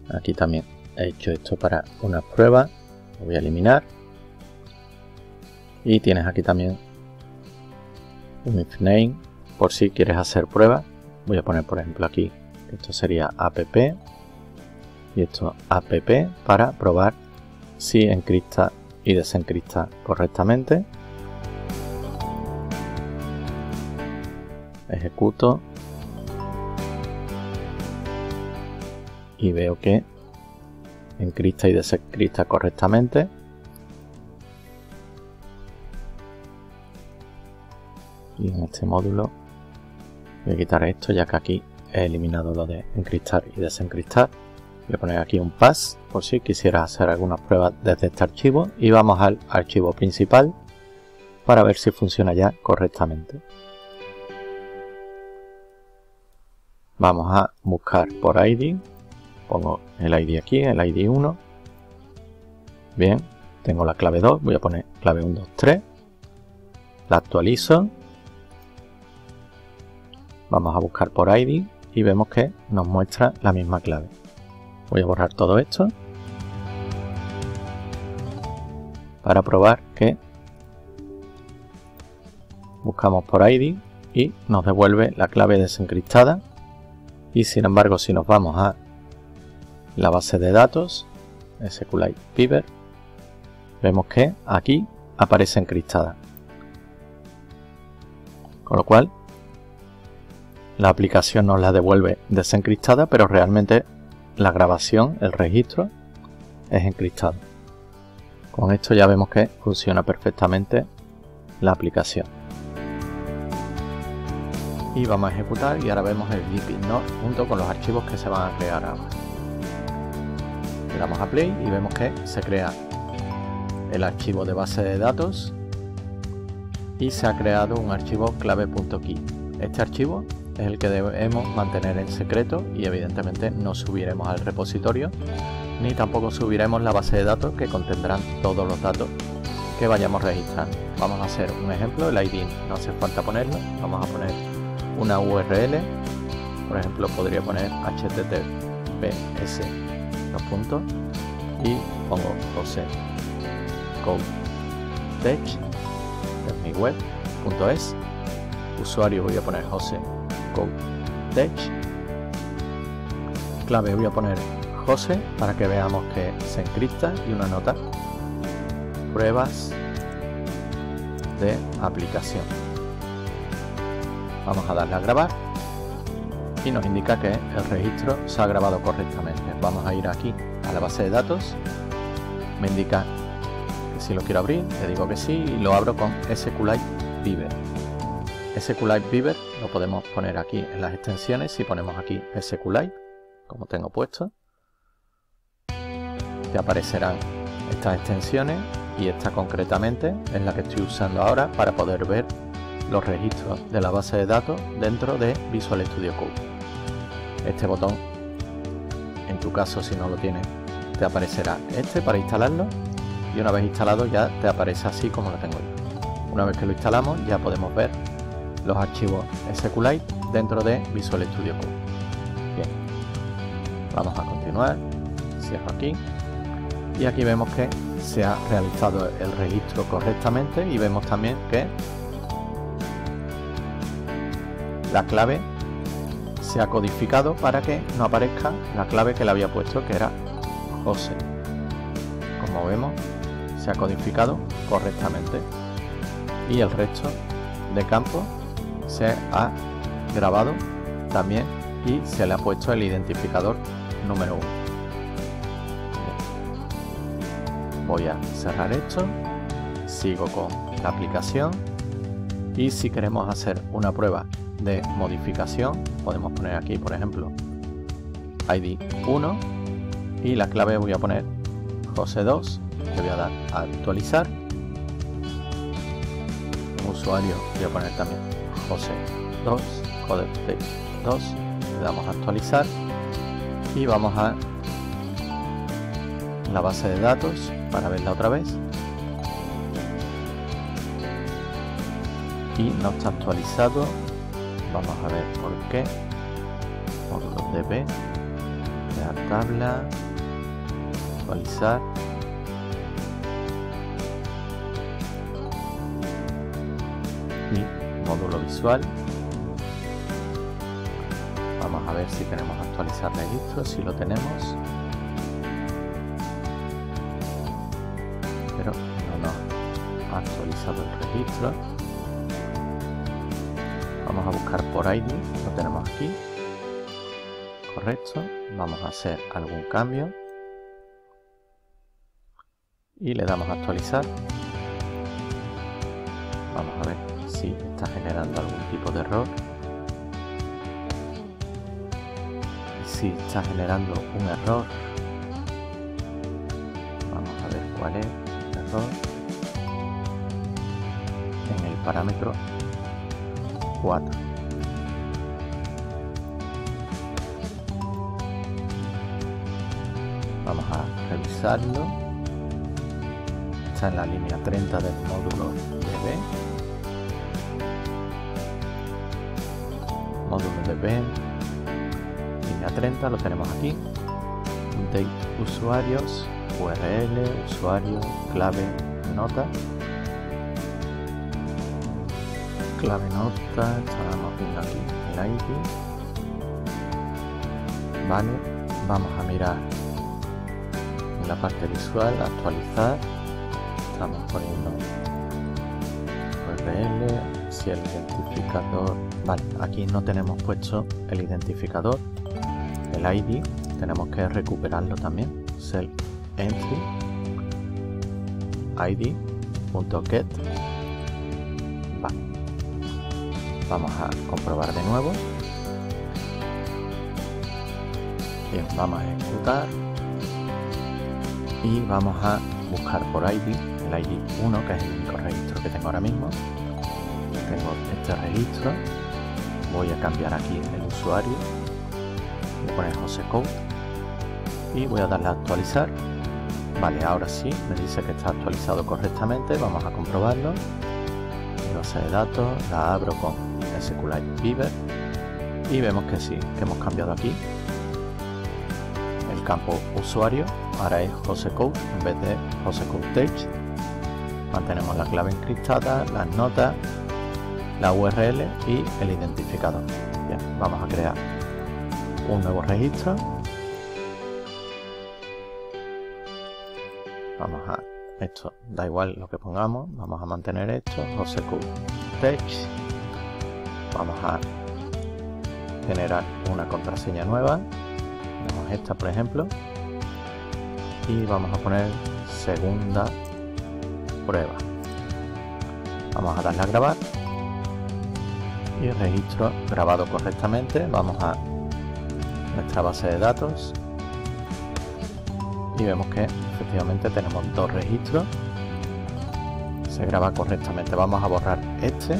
Aquí también he hecho esto para una prueba, lo voy a eliminar. Y tienes aquí también un if name por si quieres hacer pruebas. Voy a poner por ejemplo aquí, esto sería app y esto app para probar si encripta y desencripta correctamente. Ejecuto y veo que encripta y desencripta correctamente. Y en este módulo voy a quitar esto, ya que aquí he eliminado lo de encriptar y desencriptar. Voy a poner aquí un pass por si quisiera hacer algunas pruebas desde este archivo, y vamos al archivo principal para ver si funciona ya correctamente. Vamos a buscar por ID, pongo el ID aquí, el ID 1. Bien, tengo la clave 2, voy a poner clave 123, la actualizo. Vamos a buscar por ID y vemos que nos muestra la misma clave. Voy a borrar todo esto para probar que buscamos por ID y nos devuelve la clave desencriptada. Y sin embargo, si nos vamos a la base de datos SQLite Beaver, vemos que aquí aparece encriptada, con lo cual la aplicación nos la devuelve desencriptada, pero realmente la grabación, el registro, es encriptado. Con esto ya vemos que funciona perfectamente la aplicación. Y vamos a ejecutar y ahora vemos el GPnode junto con los archivos que se van a crear ahora. Le damos a play y vemos que se crea el archivo de base de datos y se ha creado un archivo clave.key. Este archivo es el que debemos mantener en secreto y evidentemente no subiremos al repositorio ni tampoco subiremos la base de datos que contendrán todos los datos que vayamos registrando. Vamos a hacer un ejemplo, el ID no hace falta ponerlo, vamos a poner una URL, por ejemplo podría poner https y pongo Jose Codetech, es mi web.es, usuario voy a poner Jose Codetech, clave voy a poner Jose para que veamos que se encripta y una nota, pruebas de aplicación. Vamos a darle a grabar y nos indica que el registro se ha grabado correctamente. Vamos a ir aquí a la base de datos, me indica que si lo quiero abrir, le digo que sí y lo abro con SQLite Beaver. SQLite Beaver lo podemos poner aquí en las extensiones. Si ponemos aquí SQLite, como tengo puesto, te aparecerán estas extensiones y esta concretamente es la que estoy usando ahora para poder ver los registros de la base de datos dentro de Visual Studio Code. Este botón, en tu caso si no lo tienes, te aparecerá este para instalarlo y una vez instalado ya te aparece así como lo tengo yo. Una vez que lo instalamos ya podemos ver los archivos SQLite dentro de Visual Studio Code. Bien, vamos a continuar, cierro aquí y aquí vemos que se ha realizado el registro correctamente y vemos también que la clave se ha codificado para que no aparezca la clave que le había puesto, que era Jose. Como vemos, se ha codificado correctamente. y el resto de campos se ha grabado también y se le ha puesto el identificador número 1. Voy a cerrar esto, sigo con la aplicación y si queremos hacer una prueba de modificación podemos poner aquí, por ejemplo, ID 1 y la clave voy a poner Jose2, le voy a dar a actualizar. En usuario voy a poner también Jose2, Codec2, le damos a actualizar y vamos a la base de datos para verla otra vez y no está actualizado. Vamos a ver por qué. Módulos DB, crear tabla, actualizar. Y módulo visual. Vamos a ver si queremos actualizar registro, si lo tenemos. Pero no nos ha actualizado el registro. Vamos a buscar por ID, lo tenemos aquí. Correcto. Vamos a hacer algún cambio. Y le damos a actualizar. Vamos a ver si está generando algún tipo de error. Y si está generando un error, vamos a ver cuál es el error. En el parámetro 4. Vamos a revisarlo. Está en la línea 30 del módulo DB. Módulo DB, línea 30, lo tenemos aquí. Date usuarios, URL, usuario, clave, nota. Clave nota, estamos viendo aquí el ID. Vale, vamos a mirar en la parte visual, actualizar. Estamos poniendo URL, si el identificador. Vale, aquí no tenemos puesto el identificador, el ID, tenemos que recuperarlo también. Self entry id.get. Vale, vamos a comprobar de nuevo. Bien, vamos a ejecutar y vamos a buscar por ID, el ID 1, que es el único registro que tengo ahora mismo. Tengo este registro, voy a cambiar aquí el usuario, voy a poner Jose2 y voy a darle a actualizar. Vale, ahora sí, me dice que está actualizado correctamente, vamos a comprobarlo. Mi base de datos, la abro con SQLite Beaver y vemos que sí, que hemos cambiado aquí el campo usuario, ahora es Jose2 en vez de Jose2Text. Mantenemos la clave encriptada, las notas, la URL y el identificador. Bien, vamos a crear un nuevo registro. Vamos a, esto da igual lo que pongamos, vamos a mantener esto, Jose2Text. Vamos a generar una contraseña nueva, tenemos esta por ejemplo, y vamos a poner segunda prueba. Vamos a darle a grabar y el registro grabado correctamente. Vamos a nuestra base de datos y vemos que efectivamente tenemos dos registros, se graba correctamente. Vamos a borrar este.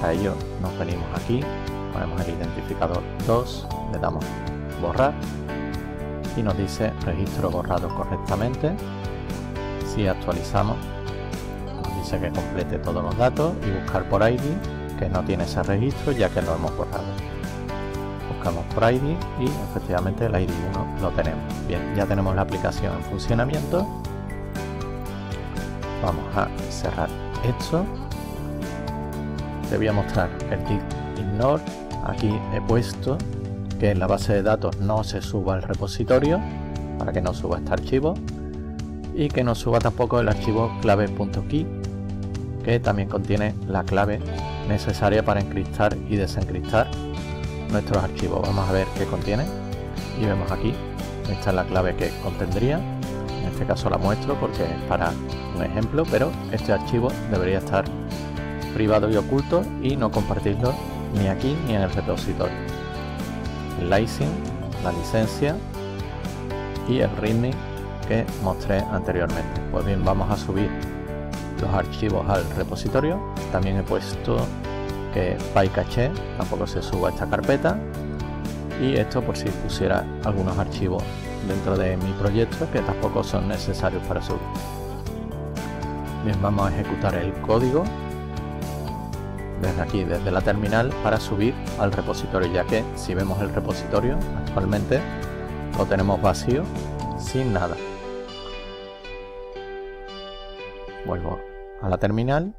Para ello nos venimos aquí, ponemos el identificador 2, le damos borrar y nos dice registro borrado correctamente. Si actualizamos nos dice que complete todos los datos y buscar por ID, que no tiene ese registro ya que lo hemos borrado. Buscamos por ID y efectivamente el ID 1 lo tenemos. Bien, ya tenemos la aplicación en funcionamiento. Vamos a cerrar esto. Te voy a mostrar el git ignore. Aquí he puesto que en la base de datos no se suba el repositorio para que no suba este archivo y que no suba tampoco el archivo clave.key que también contiene la clave necesaria para encriptar y desencriptar nuestros archivos. Vamos a ver qué contiene y vemos aquí, esta es la clave que contendría. En este caso la muestro porque es para un ejemplo, pero este archivo debería estar privado y oculto y no compartirlo ni aquí ni en el repositorio. El license, la licencia y el readme que mostré anteriormente. Pues bien, vamos a subir los archivos al repositorio. También he puesto que PyCache tampoco se suba a esta carpeta, y esto por si pusiera algunos archivos dentro de mi proyecto que tampoco son necesarios para subir. Bien, vamos a ejecutar el código desde aquí, desde la terminal, para subir al repositorio, ya que si vemos el repositorio actualmente lo tenemos vacío, sin nada. Vuelvo a la terminal,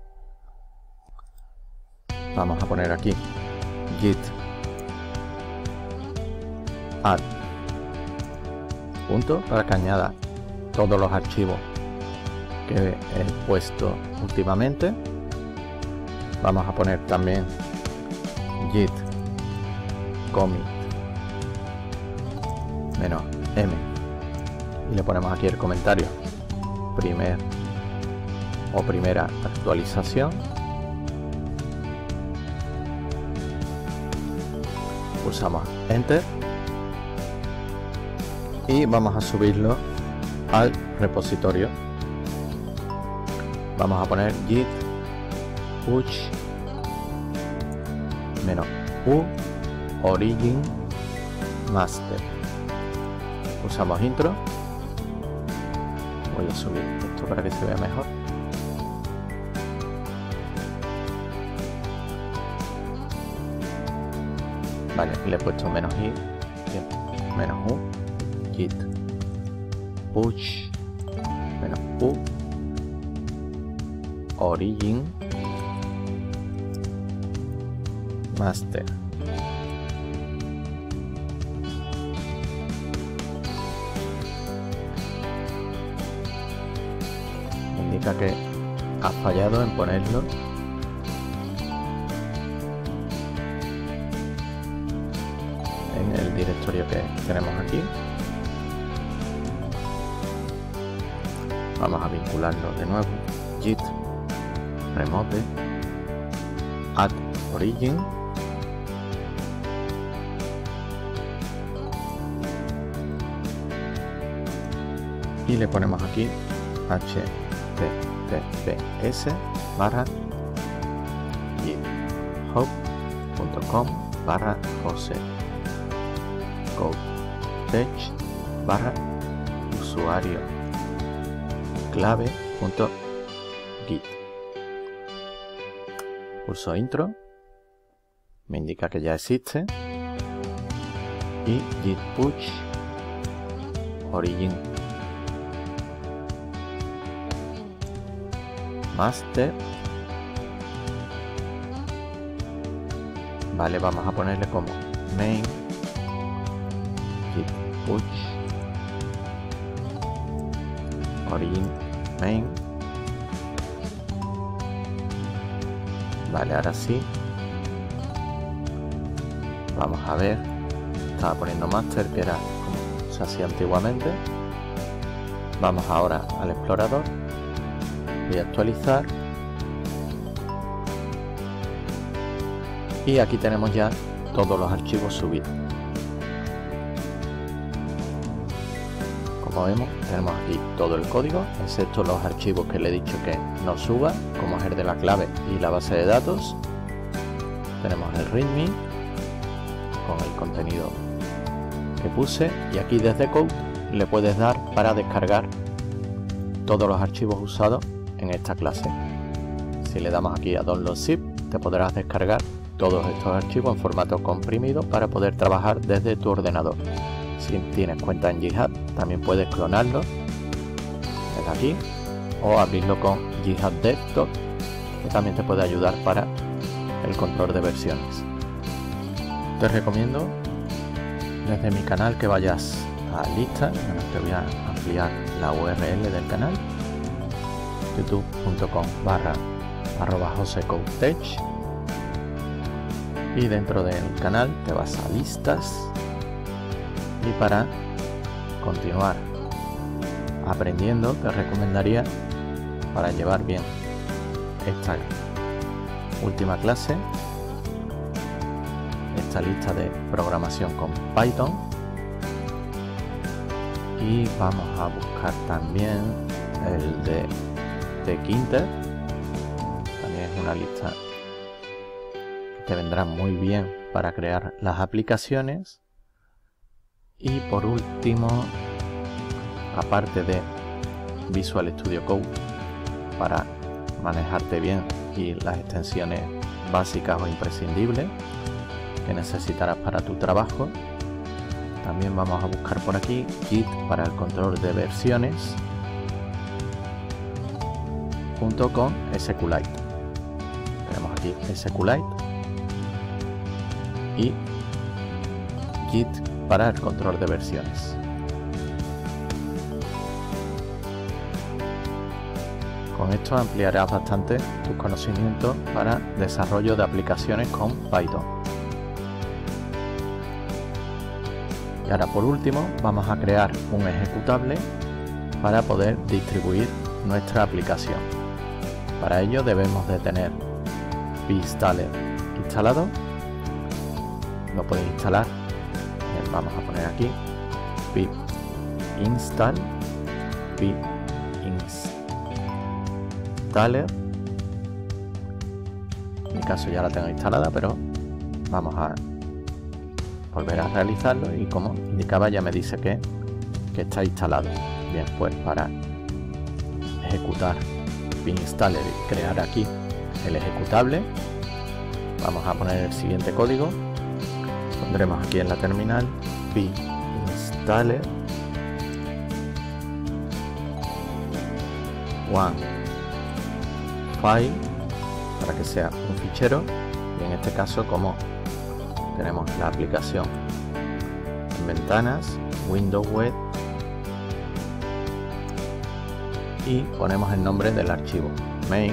vamos a poner aquí git add punto para que añada todos los archivos que he puesto últimamente. Vamos a poner también git commit -m y le ponemos aquí el comentario primera actualización. Pulsamos enter y vamos a subirlo al repositorio. Vamos a poner git push -u origin master. Pulsamos intro. Voy a subir esto para que se vea mejor. Vale, le he puesto -i, bien, -u git push -u origin master. Indica que ha fallado en ponerlo en el directorio que tenemos aquí. Vamos a vincularlo de nuevo. Git remote add origin y le ponemos aquí https://github.com/jose/codetech/usuario clave.git. Pulso intro, me indica que ya existe, y git push origin master. Vale, vamos a ponerle como main git push origin main. Vale, ahora sí. Vamos a ver. Estaba poniendo master, que era como se hacía antiguamente. Vamos ahora al explorador. Voy a actualizar. Y aquí tenemos ya todos los archivos subidos. Como vemos, tenemos aquí todo el código, excepto los archivos que le he dicho que no suba, como es el de la clave y la base de datos. Tenemos el readme con el contenido que puse, y aquí desde Code le puedes dar para descargar todos los archivos usados en esta clase. Si le damos aquí a Download Zip, te podrás descargar todos estos archivos en formato comprimido para poder trabajar desde tu ordenador. Si tienes cuenta en GitHub, también puedes clonarlo desde aquí o abrirlo con GitHub Desktop, que también te puede ayudar para el control de versiones. Te recomiendo desde mi canal que vayas a lista. Te voy a ampliar la URL del canal, youtube.com/, @josecodetech, y dentro del canal te vas a listas, y para continuar aprendiendo te recomendaría, para llevar bien esta última clase, esta lista de programación con Python, y vamos a buscar también el de Tkinter. También es una lista que te vendrá muy bien para crear las aplicaciones. Y por último, aparte de Visual Studio Code para manejarte bien y las extensiones básicas o imprescindibles que necesitarás para tu trabajo, también vamos a buscar por aquí Git para el control de versiones junto con SQLite. Tenemos aquí SQLite y Git para el control de versiones. Con esto ampliarás bastante tus conocimientos para desarrollo de aplicaciones con Python. Y ahora, por último, vamos a crear un ejecutable para poder distribuir nuestra aplicación. Para ello debemos de tener pInstaller instalado. Lo podéis instalar. Vamos a poner aquí pip install pInstaller. En mi caso ya la tengo instalada, pero vamos a volver a realizarlo, y como indicaba ya me dice que está instalado. Bien, pues para ejecutar pInstaller y crear aquí el ejecutable, vamos a poner el siguiente código. Pondremos aquí en la terminal pInstaller one file, para que sea un fichero, y en este caso, como tenemos la aplicación en ventanas, Windows Web, y ponemos el nombre del archivo main.py.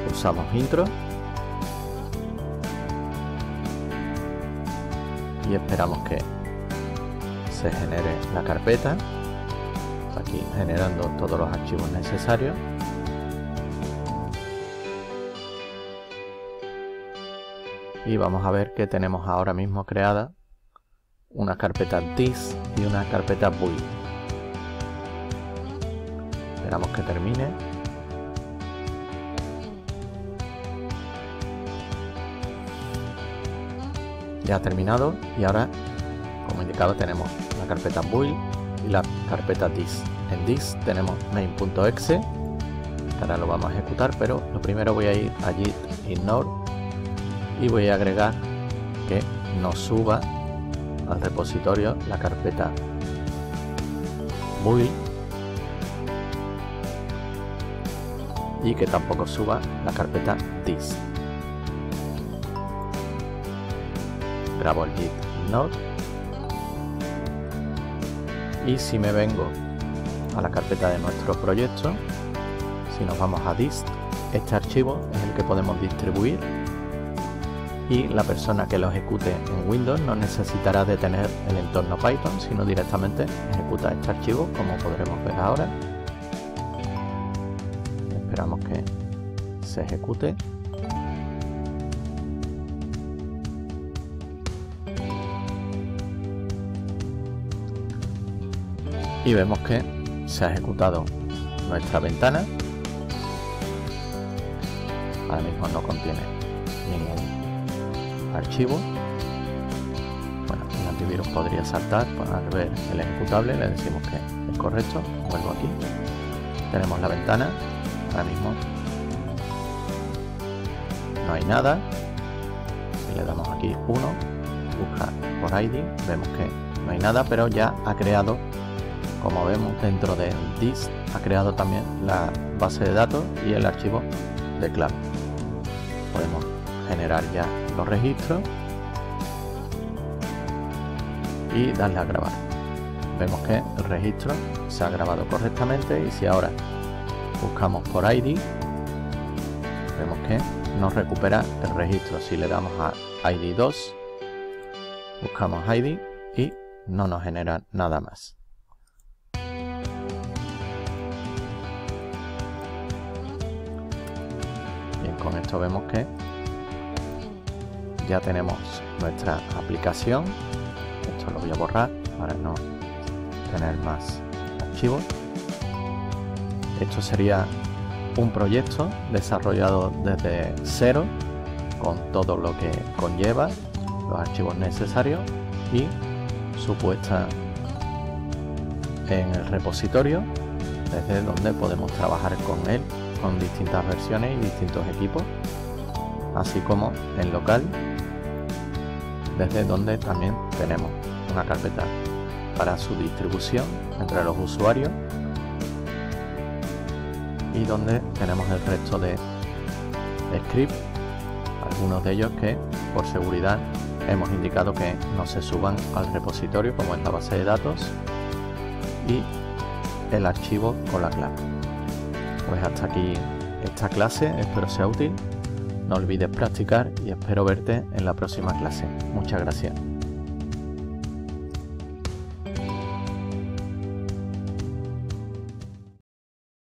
Pulsamos intro y esperamos que se genere la carpeta. Está aquí generando todos los archivos necesarios. Y vamos a ver que tenemos ahora mismo creada una carpeta this y una carpeta build. Esperamos que termine. Ya ha terminado, y ahora, como indicado, tenemos la carpeta build y la carpeta this. En this tenemos main.exe, que ahora lo vamos a ejecutar, pero lo primero voy a ir a git ignore y voy a agregar que nos suba al repositorio la carpeta build, y que tampoco suba la carpeta this. Grabo el git ignore, y si me vengo a la carpeta de nuestro proyecto, si nos vamos a dist, este archivo es el que podemos distribuir, y la persona que lo ejecute en Windows no necesitará de tener el entorno Python, sino directamente ejecuta este archivo, como podremos ver ahora. Esperamos que se ejecute. Y vemos que se ha ejecutado nuestra ventana. Ahora mismo no contiene ningún archivo. Bueno, el antivirus podría saltar para ver el ejecutable. Le decimos que es correcto. Vuelvo aquí. Tenemos la ventana. Ahora mismo no hay nada. Si le damos aquí 1, buscar por ID, vemos que no hay nada, pero ya ha creado, como vemos dentro del dist, ha creado también la base de datos y el archivo de clave. Podemos generar ya los registros y darle a grabar. Vemos que el registro se ha grabado correctamente, y si ahora buscamos por ID, vemos que nos recupera el registro. Si le damos a ID 2, buscamos ID y no nos genera nada más. Bien, con esto vemos que ya tenemos nuestra aplicación. Esto lo voy a borrar para no tener más archivos. Esto sería un proyecto desarrollado desde cero, con todo lo que conlleva, los archivos necesarios y su puesta en el repositorio, desde donde podemos trabajar con él con distintas versiones y distintos equipos, así como en local, desde donde también tenemos una carpeta para su distribución entre los usuarios y donde tenemos el resto de scripts, algunos de ellos que por seguridad hemos indicado que no se suban al repositorio, como en la base de datos, y el archivo con la clave. Pues hasta aquí esta clase, espero sea útil. No olvides practicar y espero verte en la próxima clase. Muchas gracias.